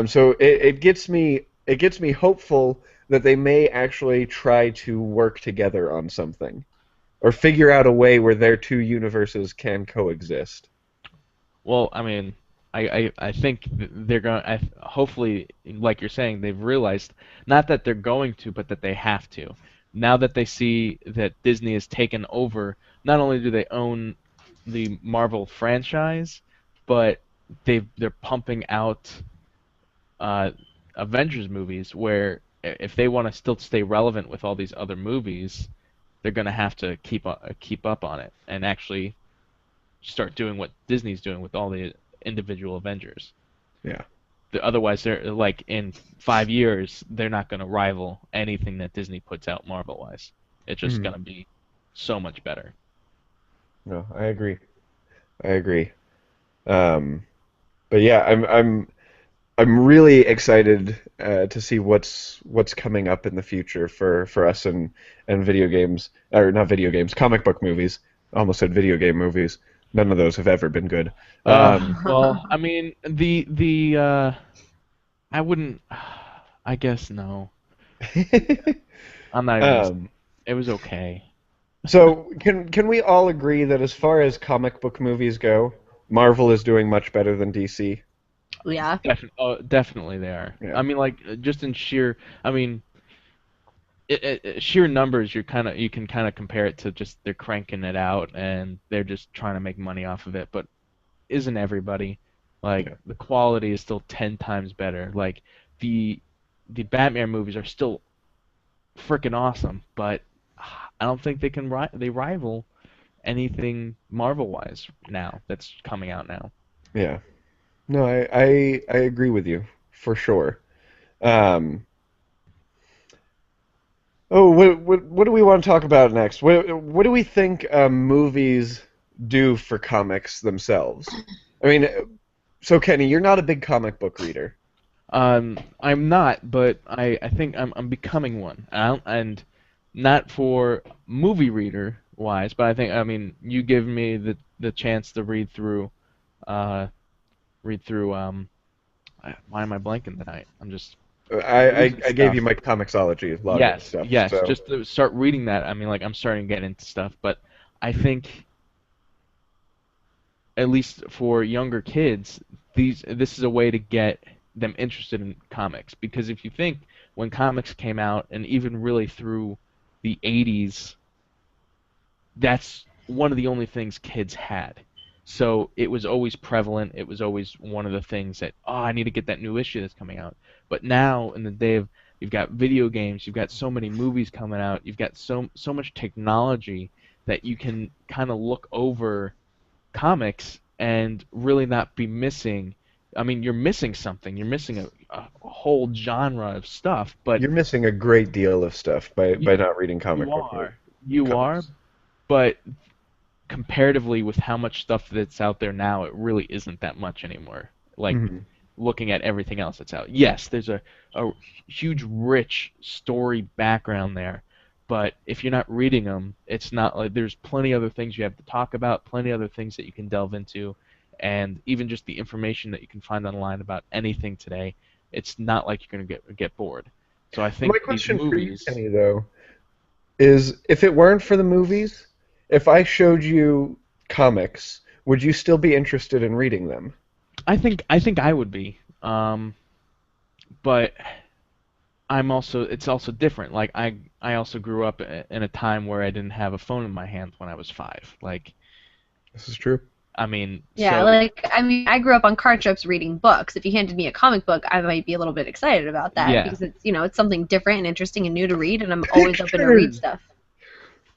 So it gets me hopeful that they may actually try to work together on something or figure out a way where their two universes can coexist. Well, I mean, I think they're going. Hopefully, like you're saying, they've realized not that they're going to, but that they have to. Now that they see that Disney has taken over, not only do they own the Marvel franchise, but they're pumping out uh, Avengers movies where if they want to still stay relevant with all these other movies, they're going to have to keep up on it and actually start doing what Disney's doing with all the individual Avengers. Yeah. Otherwise, they're like in 5 years, they're not going to rival anything that Disney puts out Marvel wise. It's just Mhm. going to be so much better. No, I agree. I agree. Um, but yeah, I'm really excited to see what's coming up in the future for us and video games or not video games, comic book movies. I almost said video game movies. None of those have ever been good. Um, Well, I mean, I wouldn't. I guess no. I'm not even gonna. um, It was okay. so can we all agree that as far as comic book movies go, Marvel is doing much better than DC? Yeah. Definitely they are. Yeah. I mean, like just in sheer. I mean, sheer numbers. You can kind of compare it to just they're cranking it out and they're just trying to make money off of it. But isn't everybody? Like Yeah. the quality is still 10 times better. Like the the Batman movies are still freaking awesome, but I don't think they rival. anything Marvel-wise now that's coming out now. Yeah. No, I agree with you for sure. Um, oh, what do we want to talk about next? What do we think movies do for comics themselves? I mean, so Kenny, you're not a big comic book reader. I'm not, but I think I'm becoming one. And not for movie reader wise, but I mean you give me the chance to uh read through why am I blanking tonight? I'm just losing I gave stuff. you my Comixology login Yes, stuff, yes, so just to start reading that. I mean, like I'm starting to get into stuff, but I think at least for younger kids, this is a way to get them interested in comics. Because if you think when comics came out, and even really through the 80s, that's one of the only things kids had. So it was always prevalent. It was always one of the things that, oh, I need to get that new issue that's coming out. But now, in the day of, you've got video games, you've got so many movies coming out, you've got so much technology that you can kind of look over comics and really not be missing. I mean, you're missing something. You're missing a whole genre of stuff, but you're missing a great deal of stuff you, by not reading you comic book are. You are, comics. but comparatively with how much stuff that's out there now, it really isn't that much anymore. Like Mhm. looking at everything else that's out. Yes, there's a huge, rich story background there, but if you're not reading them, it's not like there's plenty other things you have to talk about, plenty other things that you can delve into, and even just the information that you can find online about anything today, it's not like you're gonna get bored. So I My think these question for you, movies. Kenny, though, is if it weren't for the movies, if I showed you comics, would you still be interested in reading them? I think I would be. But it's also different. Like I also grew up in a time where I didn't have a phone in my hand when I was 5. Like This is true. I mean, Yeah, so like I mean, I grew up on car trips reading books. If you handed me a comic book, I might be a little bit excited about that yeah, because it's something different and interesting and new to read, and I'm always open to read Pictures. stuff.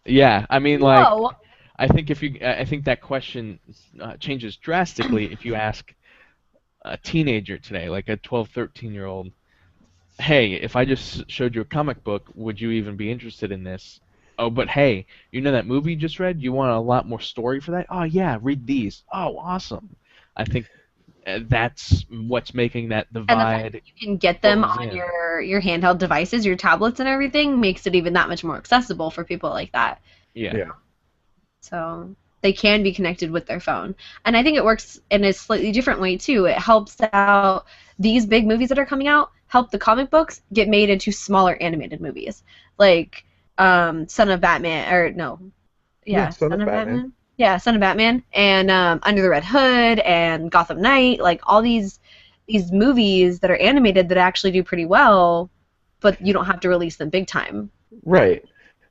yeah. I mean, like Whoa! I think that question changes drastically if you ask a teenager today, like a 12, 13-year-old, hey, if I just showed you a comic book, would you even be interested in this? Oh, but hey, you know that movie you just read? You want a lot more story for that? Oh yeah, read these. Oh, awesome. I think that's what's making that And the fact divide that you can get them close on in. your handheld devices, your tablets and everything, makes it even that much more accessible for people like that. Yeah. Yeah. So they can be connected with their phone. And I think it works in a slightly different way too. It helps out these big movies that are coming out, help the comic books get made into smaller animated movies. Like Son of Batman or no, Yeah, yeah, Son Son of of Batman. Batman. Yeah, Son of Batman and Under the Red Hood and Gotham Knight, like all these movies that are animated that actually do pretty well, but you don't have to release them big time. Right.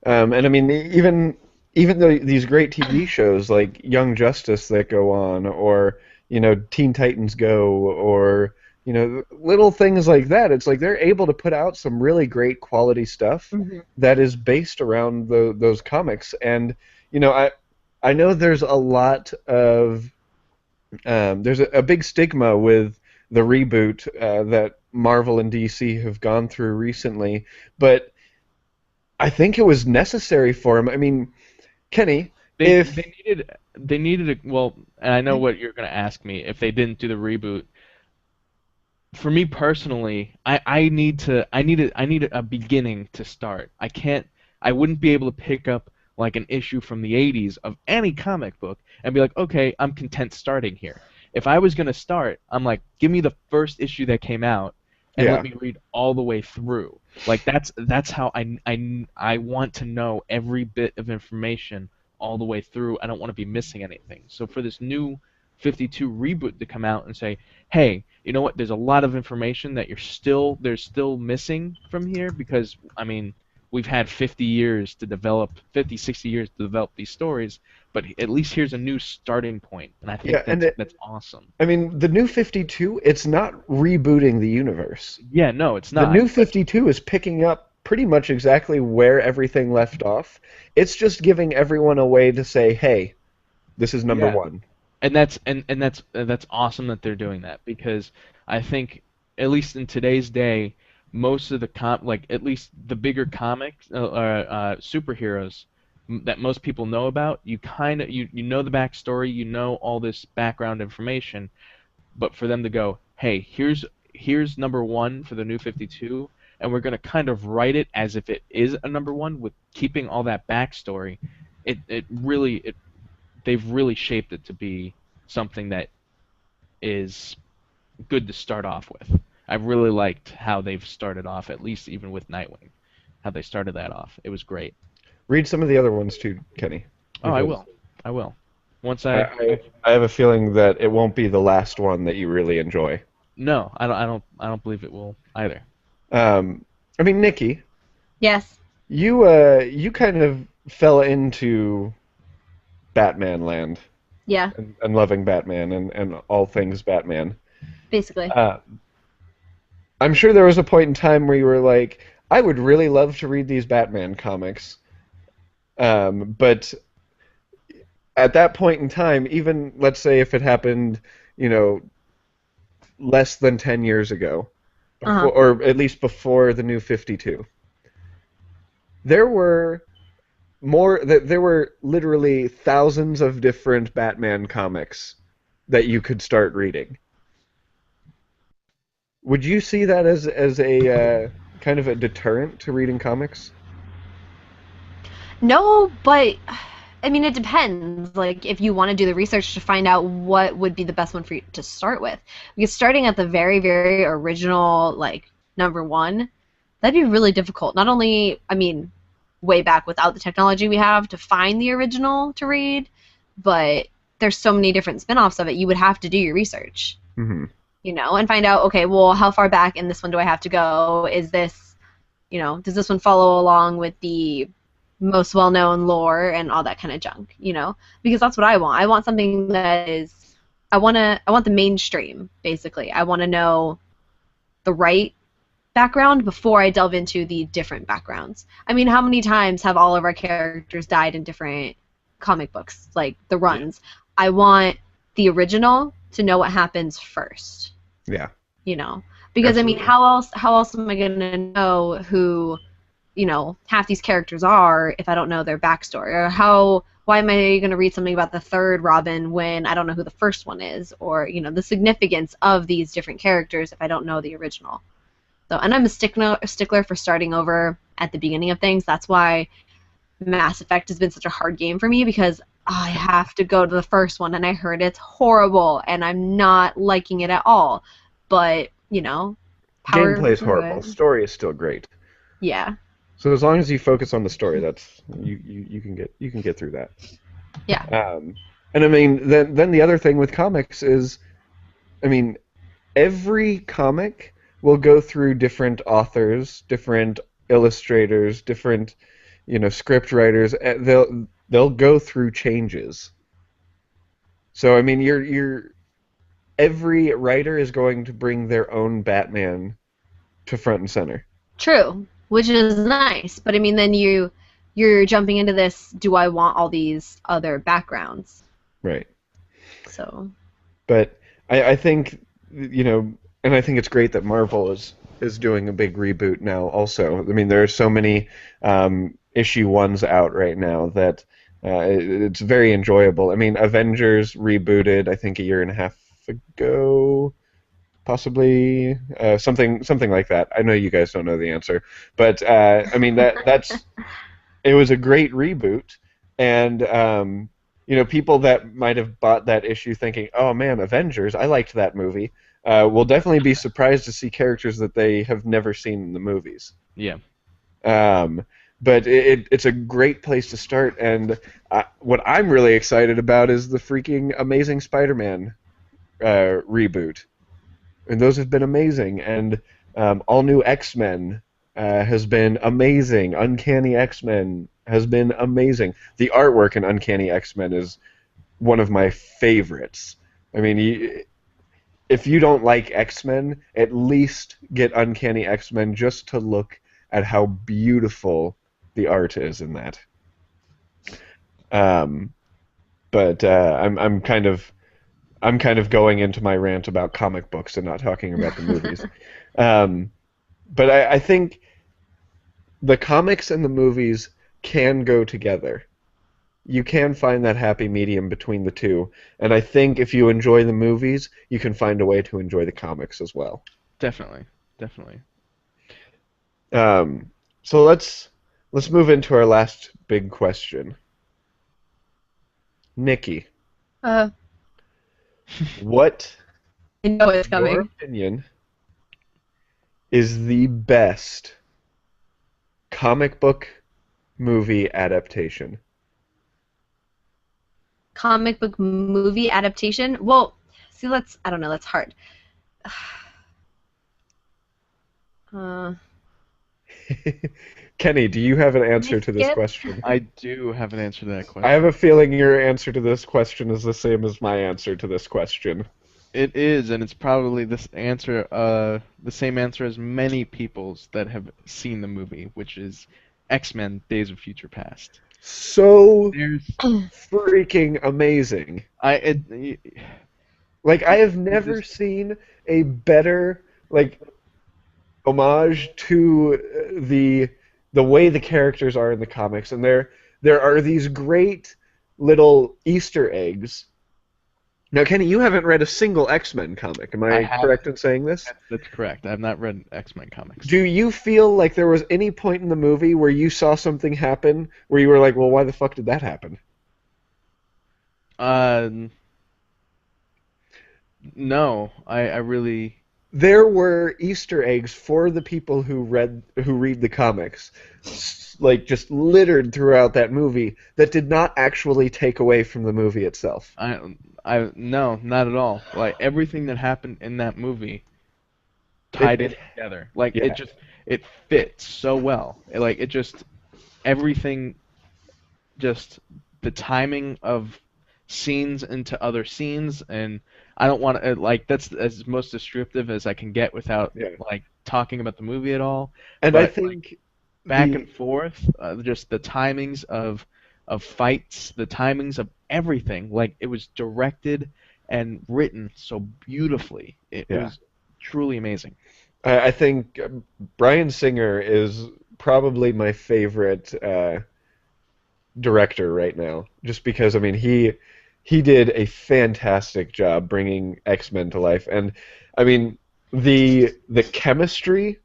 And I mean, even though these great TV shows like Young Justice that go on, or Teen Titans Go, or little things like that, it's like they're able to put out some really great quality stuff Hmm. that is based around those comics. And I know there's a lot of there's a big stigma with the reboot that Marvel and DC have gone through recently, but I think it was necessary for him. I mean, Kenny, They if they needed a well, and I know what you're gonna ask me if they didn't do the reboot. For me personally, I need a beginning to start. I wouldn't be able to pick up like an issue from the 80s of any comic book and be like, okay, I'm content starting here. If I was gonna start, I'm like, give me the first issue that came out and let yeah, me read all the way through. Like that's how I want to know every bit of information all the way through. I don't want to be missing anything. So for this new 52 reboot to come out and say, hey, you know what? There's a lot of information that there's still missing from here because I mean, we've had 50, 60 years to develop these stories, but at least here's a new starting point, and I think yeah, and that's awesome. I mean, the New 52, it's not rebooting the universe. Yeah, no, it's The not. New But 52 is picking up pretty much exactly where everything left off. It's just giving everyone a way to say, "Hey, this is number Yeah. one." And that's awesome that they're doing that, because I think, at least in today's day, most of the like, at least the bigger comics, superheroes that most people know about, you kind of you know the backstory, you know all this background information, but for them to go, hey, here's number one for the New 52, and we're gonna kind of write it as if it is a number one with keeping all that backstory. They've really shaped it to be something that is good to start off with. I really liked how they've started off, at least even with Nightwing, how they started that off. It was great. Read some of the other ones too, Kenny, Oh, I because will. I will. Once I, I I have a feeling that it won't be the last one that you really enjoy. no, I don't believe it will either. Um, I mean, Nikki, Yes. you kind of fell into Batman land Yeah. and loving Batman and all things Batman. Basically. Uh, I'm sure there was a point in time where you were like, I would really love to read these Batman comics. But at that point in time, even let's say if it happened, you know, less than 10 years ago, Uh-huh. or at least before the New 52, there were there were literally thousands of different Batman comics that you could start reading. Would you see that as a kind of a deterrent to reading comics? No, but I mean, it depends. Like, if you want to do the research to find out what would be the best one for you to start with. Because starting at the very, very original, like, number one, that'd be really difficult. Not only, I mean, way back without the technology we have to find the original to read, but there's so many different spin-offs of it. You would have to do your research, Hmm. and find out, okay, well, how far back in this one do I have to go? Is this, does this one follow along with the most well-known lore and all that kind of junk? Because that's what I want. I want something that is, I want the mainstream, basically. I want to know the right background before I delve into the different backgrounds. I mean, how many times have all of our characters died in different comic books, like the runs? I want the original to know what happens first. Yeah, Because I mean, absolutely. how else am I gonna know who half these characters are if I don't know their backstory? Or why am I going to read something about the third Robin when I don't know who the first one is? Or, the significance of these different characters if I don't know the original. So, and I'm a stickler for starting over at the beginning of things. That's why Mass Effect has been such a hard game for me, because I have to go to the first one, and I heard it's horrible, and I'm not liking it at all. But, power Gameplay is through horrible. it. Story is still great. Yeah. So as long as you focus on the story, that's you can get through that. Yeah. And I mean, then the other thing with comics is, I mean, every comic will go through different authors, different illustrators, different, script writers. They'll go through changes. So I mean, you're every writer is going to bring their own Batman to front and center. True, which is nice, but I mean, then you're jumping into this. Do I want all these other backgrounds? Right. So But I think, and I think it's great that Marvel is doing a big reboot now. Also, I mean, there are so many issue ones out right now that it's very enjoyable. I mean, Avengers rebooted, I think, a year and a half ago, possibly something like that. I know you guys don't know the answer, but I mean that's it was a great reboot, and people that might have bought that issue thinking, "Oh man, Avengers, I liked that movie," will definitely be surprised to see characters that they have never seen in the movies. Yeah. Um, but it's a great place to start, and what I'm really excited about is the freaking Amazing Spider-Man reboot, and those have been amazing, and all new X-Men has been amazing. Uncanny X-Men has been amazing. The artwork in Uncanny X-Men is one of my favorites. I mean, if you don't like X-Men, at least get Uncanny X-Men just to look at how beautiful the art is in that. Um, but I'm kind of going into my rant about comic books and not talking about the movies. Um, but I think the comics and the movies can go together. You can find that happy medium between the two, and I think if you enjoy the movies, you can find a way to enjoy the comics as well. Definitely, definitely. So let's move into our last big question. Nikki, Uh, what, I know it's in your coming. opinion, is the best comic book movie adaptation? Comic book movie adaptation. Well, see, I don't know. That's hard. Uh, Kenny, do you have an can I answer to this skip? question? I do have an answer to that I have question. a feeling your answer to this question is the same as my answer to this question. It is, and it's probably the same answer as many people's that have seen the movie, which is X-Men: Days of Future Past. So There's, freaking amazing. I, it, Like I have it never just, seen a better like homage to the way the characters are in the comics, and there are these great little Easter eggs. Now, Kenny, you haven't read a single X-Men comic. Am I I have, correct in saying this? that's correct. I have not read X-Men comics. Do you feel like there was any point in the movie where you saw something happen where you were like, "Well, why the fuck did that happen?" Uh, no, I really, There were Easter eggs for the people who read the comics, like just littered throughout that movie that did not actually take away from the movie itself. no, not at all. Like everything that happened in that movie It, tied in it together. Like yeah, it fits so well. Like it just everything just the timing of scenes into other scenes, and I don't want to like that's as most descriptive as I can get without yeah. like talking about the movie at all. And I But like think back and the forth, just the timings of fights, the timings of everything. Like it was directed and written so beautifully. It yeah, was truly amazing. I think Bryan Singer is probably my favorite director right now, just because I mean he did a fantastic job bringing X-Men to life, and I mean the chemistry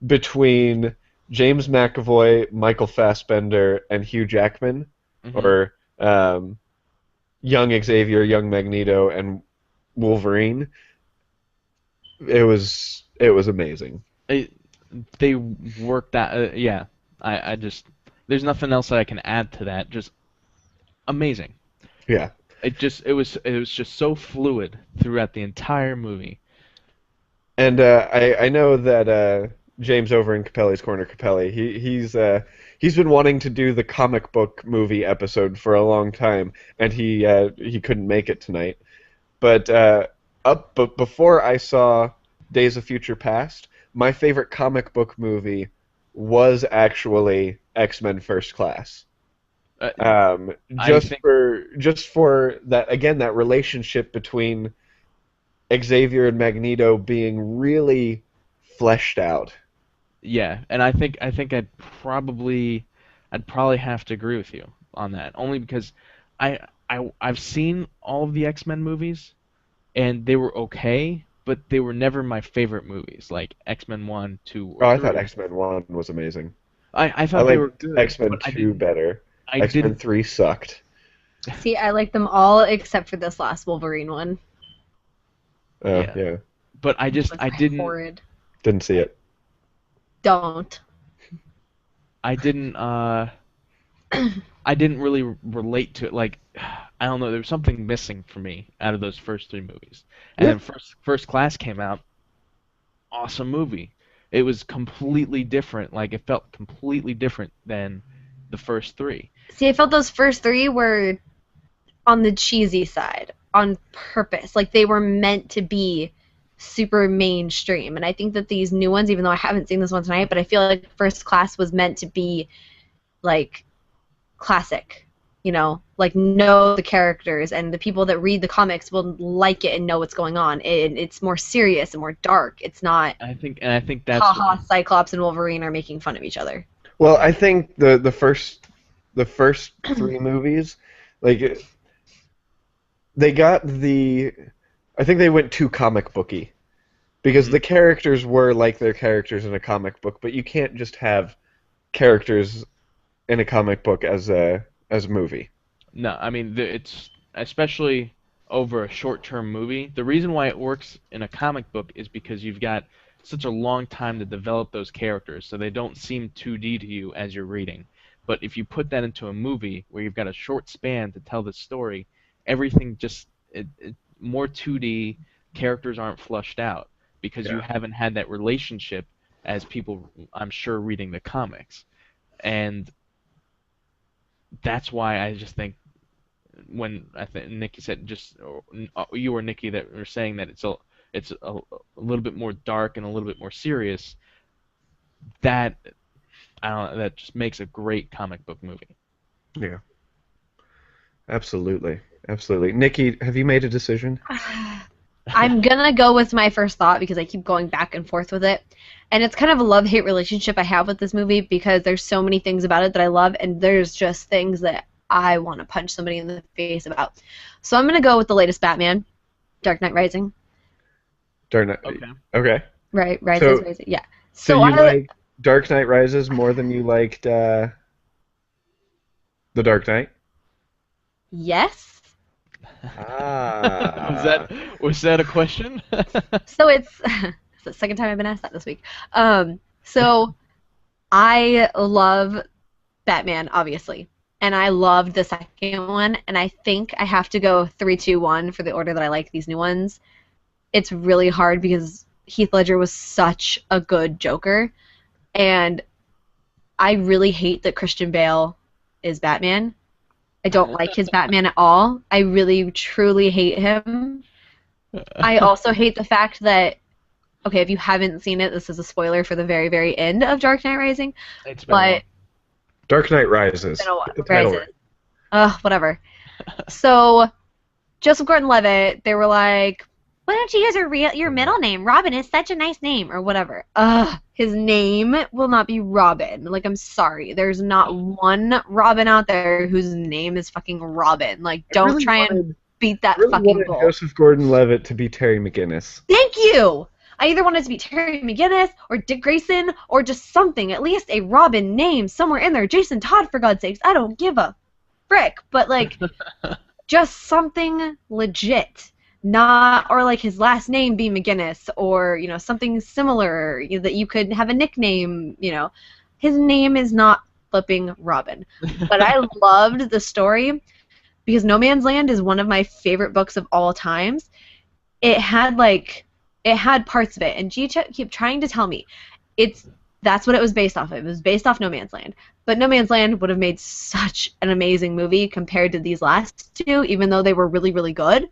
between James McAvoy, Michael Fassbender, and Hugh Jackman, Hmm. or young Xavier, young Magneto, and Wolverine. It was amazing. It, they worked that. Yeah, I just there's nothing else that I can add to that. Just amazing. Yeah, It was just so fluid throughout the entire movie. and I know that James over in Capelli's Corner, Capelli, he's been wanting to do the comic book movie episode for a long time, and he couldn't make it tonight. But but before I saw Days of Future Past, my favorite comic book movie was actually X-Men First Class. Uh, I think Just for that again, that relationship between Xavier and Magneto being really fleshed out. yeah, and I think I'd probably have to agree with you on that. Only because I've seen all of the X-Men movies and they were okay, but they were never my favorite movies, like X-Men 1, 2, or Oh, I thought 3. X-Men 1 was amazing. I I thought they like were good, X-Men but 2 better. I X-Men didn't 3 sucked. See, I like them all except for this last Wolverine one. Oh, yeah. yeah. But It was I didn't horrid. Didn't see it. Don't. I didn't I didn't really relate to it. Like, I don't know, there was something missing for me out of those first three movies. And Yeah. then First Class came out, awesome movie. It was completely different. Like, it felt completely different than the first three. See, I felt those first three were on the cheesy side on purpose. Like they were meant to be super mainstream. And I think that these new ones, even though I haven't seen this one tonight, but I feel like First Class was meant to be like classic, you know, like know the characters, and the people that read the comics will like it and know what's going on. It's more serious and more dark. It's not I think that's haha, Cyclops and Wolverine are making fun of each other. Well, I think the first three movies, like they got the, I think they went too comic booky because the characters were like their characters in a comic book, but you can't just have characters in a comic book as a movie. No, I mean it's especially over a short-term movie. The reason why it works in a comic book is because you've got such a long time to develop those characters, so they don't seem 2D to you as you're reading. But if you put that into a movie where you've got a short span to tell the story, everything just more 2D, characters aren't flushed out because you haven't had that relationship as people, I'm sure, reading the comics. And that's why I just think when I think Nikki said you or Nikki that were saying that it's a little bit more dark and a little bit more serious, that I don't know, that just makes a great comic book movie. Yeah. Absolutely. Absolutely. Nikki, have you made a decision? I'm gonna go with my first thought because I keep going back and forth with it. And it's kind of a love-hate relationship I have with this movie because there's so many things about it that I love, and there's just things that I want to punch somebody in the face about. So I'm going to go with the latest Batman, Dark Knight Rising. Dark Knight. Okay. Right, Rising. Yeah. So you like Dark Knight Rises more than you liked The Dark Knight? Yes. Ah. Was that a question? So it's the second time I've been asked that this week. So I love Batman, obviously. And I loved the second one, and I think I have to go 3, 2, 1 for the order that I like these new ones. It's really hard because Heath Ledger was such a good Joker, and I really hate that Christian Bale is Batman. I don't like his Batman at all. I really, truly hate him. I also hate the fact that, okay, if you haven't seen it, this is a spoiler for the very, very end of Dark Knight Rising. It's been long. Dark Knight Rises. Whatever. So, Joseph Gordon-Levitt, they were like, why don't you use your middle name? Robin is such a nice name, or whatever. His name will not be Robin. Like, I'm sorry. There's not one Robin out there whose name is fucking Robin. Like, don't try and beat that fucking goal. Joseph Gordon-Levitt to be Terry McGinnis. Thank you! I either wanted to be Terry McGinnis or Dick Grayson or just something, at least a Robin name somewhere in there. Jason Todd, for God's sakes. I don't give a frick. But, like, just something legit. Not, or like his last name be McGinnis or, you know, something similar that you could have a nickname, you know. His name is not flipping Robin. But I loved the story because No Man's Land is one of my favorite books of all times. It had parts of it, and G kept trying to tell me that's what it was based off of. It was based off No Man's Land. But No Man's Land would have made such an amazing movie compared to these last two, even though they were really, really good.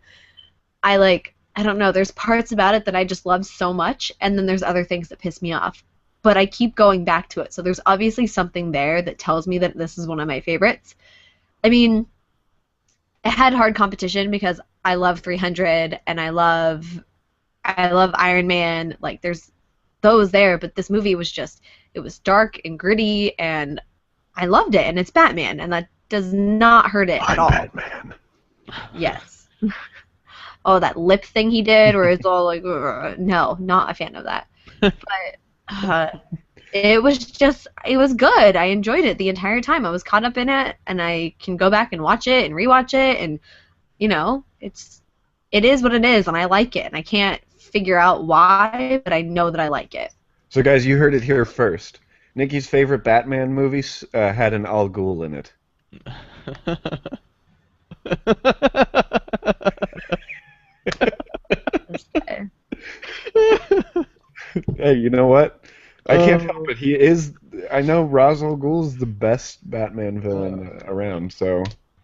I don't know, there's parts about it that I just love so much, and then there's other things that piss me off. But I keep going back to it, so there's obviously something there that tells me that this is one of my favorites. I mean, it had hard competition because I love 300, and I love Iron Man. Like, there's those there, but this movie was just, it was dark and gritty, and I loved it, and it's Batman, and that does not hurt it at all. Batman. Yes. Oh, that lip thing he did, where it's all like, no, not a fan of that. But it was good. I enjoyed it the entire time. I was caught up in it, and I can go back and watch it and rewatch it, and, you know, it is what it is, and I like it, and I can't figure out why, but I know that I like it. So, guys, you heard it here first. Nikki's favorite Batman movies had an Al Ghul in it. Hey, you know what? I can't help it. He is. I know Ra's al Ghul's the best Batman villain around, so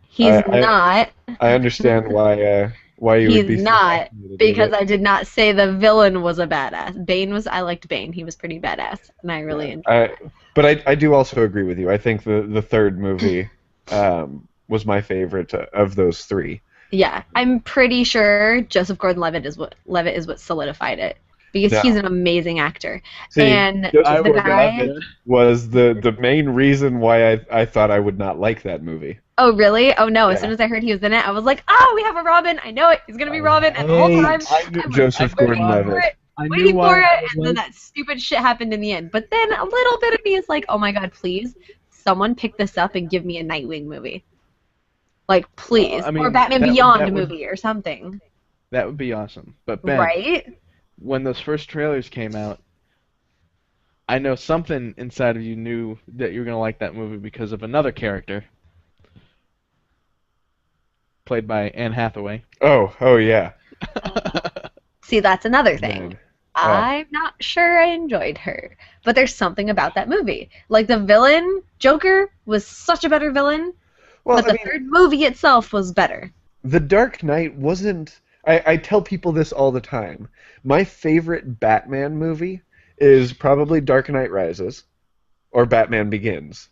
he's not. I understand why why you would He's be so not, fascinated with because it. I did not say the villain was a badass. I liked Bane. He was pretty badass, and I really Yeah, enjoyed that. but I do also agree with you. I think the third movie was my favorite of those three. Yeah, I'm pretty sure Joseph Gordon-Levitt is what solidified it because Now, he's an amazing actor. see, And Joseph I the would love guy, Gordon-Levitt it. was the main reason why I thought I would not like that movie. oh really? Oh no! As soon Yeah. as I heard he was in it, I was like, oh, we have a Robin. I know it. He's gonna be Robin. And the whole time, I knew, I was I Joseph knew waiting why. for Gordon-Levitt. it, I knew waiting for why it, I and then was. that stupid shit happened in the end. But then a little bit of me is like, oh my god, please, someone pick this up and give me a Nightwing movie. Like, please. I Or mean, Batman Beyond movie or something. that would be awesome. But Ben, Right? when those first trailers came out, I know something inside of you knew that you were gonna like that movie because of another character played by Anne Hathaway. Oh yeah. See, that's another thing. Man. I'm not sure I enjoyed her. But there's something about that movie. Like, the villain, Joker, was such a better villain, Well, but I the mean, third movie itself was better. The Dark Knight wasn't. I tell people this all the time. My favorite Batman movie is probably Dark Knight Rises or Batman Begins.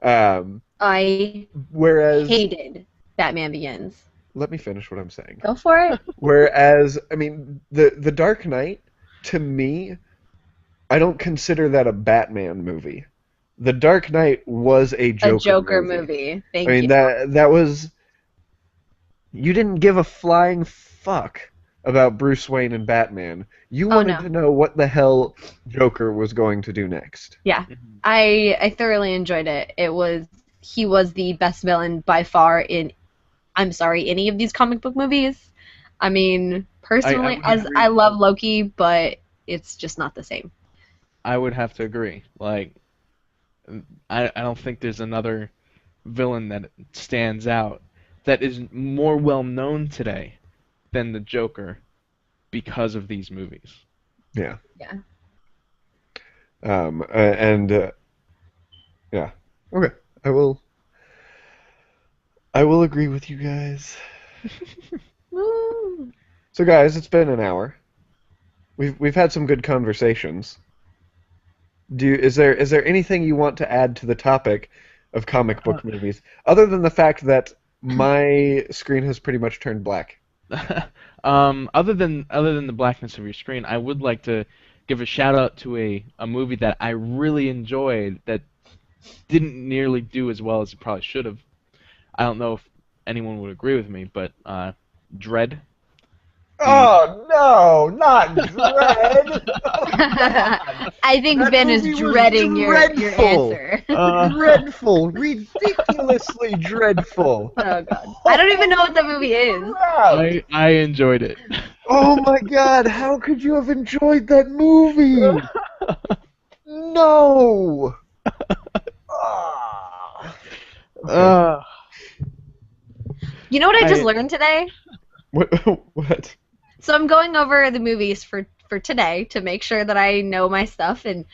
I Whereas, hated Batman Begins. let me finish what I'm saying. Go for it. Whereas, I mean, the Dark Knight, to me, I don't consider that a Batman movie. The Dark Knight was a A Joker Joker movie. movie. I Thank mean, you. that was. You didn't give a flying fuck about Bruce Wayne and Batman. You Oh, wanted no. to know what the hell Joker was going to do next. Yeah. I thoroughly enjoyed it. He was the best villain by far in, I'm sorry, any of these comic book movies. I mean, personally, would as agree. I love Loki, but it's just not the same. I would have to agree. Like, I don't think there's another villain that stands out that is more well known today than the Joker because of these movies. Yeah. Yeah. Yeah. Okay. I will agree with you guys. Woo. So guys, it's been an hour. We've had some good conversations. Is there anything you want to add to the topic of comic book movies other than the fact that my screen has pretty much turned black? Other than the blackness of your screen, I would like to give a shout out to a movie that I really enjoyed that didn't nearly do as well as it probably should have. I don't know if anyone would agree with me, but Dread. Oh no, not Dread! I think That Ben is movie was dreading your dreadful. answer. Dreadful, ridiculously dreadful. Oh god. I don't even know what that movie is. Crap. I enjoyed it. Oh my god, how could you have enjoyed that movie? No. Ah. Okay. You know what I just I- learned today? What? So I'm going over the movies for today to make sure that I know my stuff, and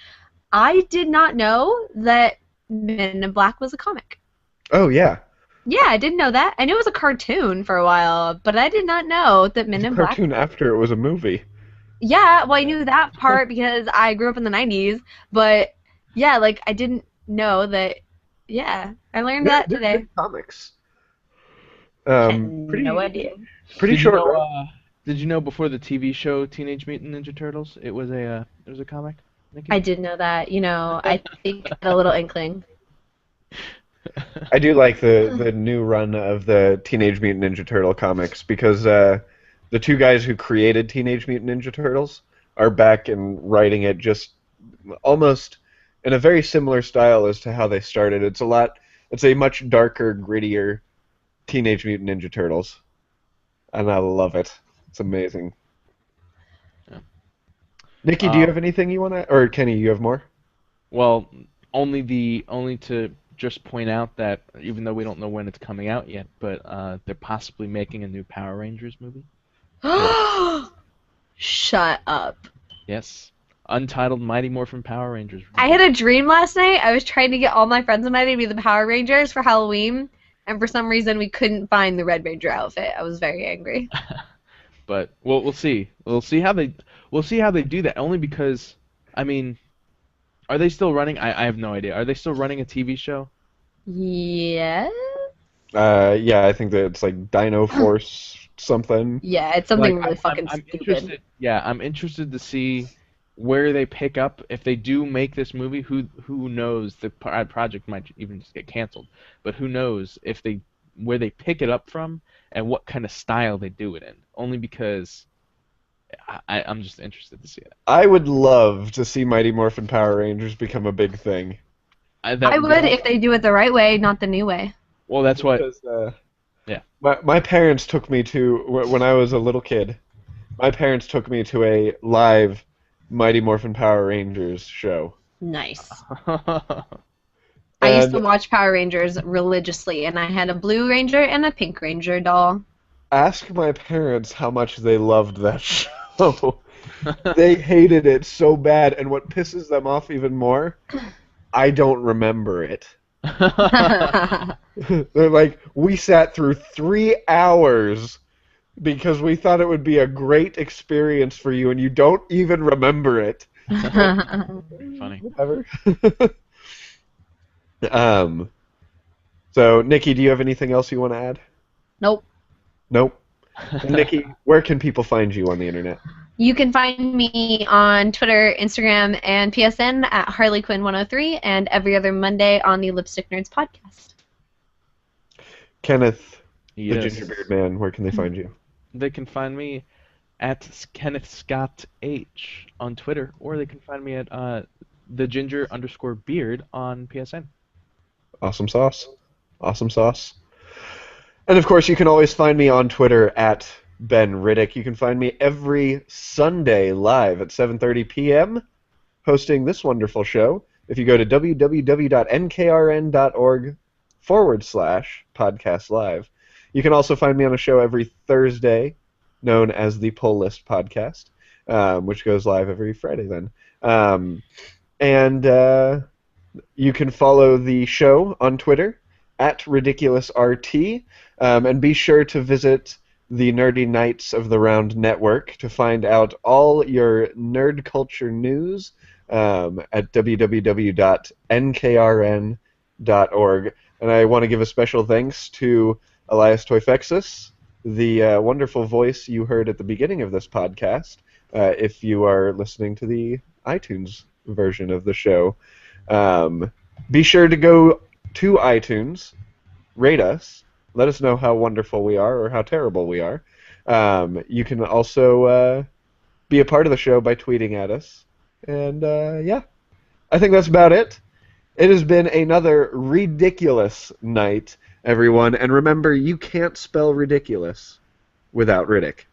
I did not know that Men in Black was a comic. Oh yeah. Yeah, I didn't know that. I knew it was a cartoon for a while, but I did not know that Men in Black. Cartoon after it was a movie. Yeah, well, I knew that part because I grew up in the 90s, but yeah, like I didn't know that. Yeah, I learned that They're today. good comics. No idea. Pretty Did you short. know, did you know before the TV show Teenage Mutant Ninja Turtles, it was a comic? Nikki? I did know that. You know, I think I had a little inkling. I do like the new run of the Teenage Mutant Ninja Turtle comics because the two guys who created Teenage Mutant Ninja Turtles are back and writing it just almost in a very similar style as to how they started. It's a much darker, grittier Teenage Mutant Ninja Turtles, and I love it. It's amazing. Yeah. Nikki, do you have anything you want to, or Kenny, you have more? Well, only to just point out that even though we don't know when it's coming out yet, but they're possibly making a new Power Rangers movie. Shut up. Yes. Untitled Mighty Morphin Power Rangers. I had a dream last night. I was trying to get all my friends and I to be the Power Rangers for Halloween, and for some reason we couldn't find the Red Ranger outfit. I was very angry. But we'll see. We'll see how they do that. Only because, I mean, are they still running? I have no idea. Are they still running a TV show? Yes. Yeah, I think that it's like Dino Force something. Yeah, it's something Like, really fucking I'm stupid. interested. Yeah, I'm interested to see where they pick up if they do make this movie. Who knows? The project might even just get canceled. But who knows if they where they pick it up from and what kind of style they do it in. Only because I'm just interested to see it. I would love to see Mighty Morphin Power Rangers become a big thing. I would if they do it the right way, not the new way. Well, that's what. Because, Yeah. My parents took me to, when I was a little kid, my parents took me to a live Mighty Morphin Power Rangers show. Nice. Oh, I used to And watch Power Rangers religiously, and I had a Blue Ranger and a Pink Ranger doll. ask my parents how much they loved that show. They hated it so bad, and what pisses them off even more, I don't remember it. They're like, we sat through 3 hours because we thought it would be a great experience for you, and you don't even remember it. Funny. Whatever. So, Nikki, do you have anything else you want to add? Nope. Nope. Nikki, where can people find you on the internet? You can find me on Twitter, Instagram, and PSN at HarleyQuinn103, and every other Monday on the Lipstick Nerds podcast. Kenneth, Yes. the Gingerbeard Man, where can they find you? They can find me at Kenneth Scott H on Twitter, or they can find me at @theginger_beard on PSN. Awesome sauce. Awesome sauce. And of course, you can always find me on Twitter at Ben Riddick. You can find me every Sunday live at 7:30 p.m. hosting this wonderful show. If you go to www.nkrn.org/podcast live. You can also find me on a show every Thursday known as the Pull List Podcast, which goes live every Friday then. And you can follow the show on Twitter at RiddickulousRT, and be sure to visit the Nerdy Knights of the Round Network to find out all your nerd culture news at www.nkrn.org. And I want to give a special thanks to Elias Toifexis, the wonderful voice you heard at the beginning of this podcast, if you are listening to the iTunes version of the show. Be sure to go to iTunes, rate us, let us know how wonderful we are or how terrible we are. You can also be a part of the show by tweeting at us. And yeah, I think that's about it. It has been another ridiculous night, everyone. And remember, you can't spell ridiculous without Riddick.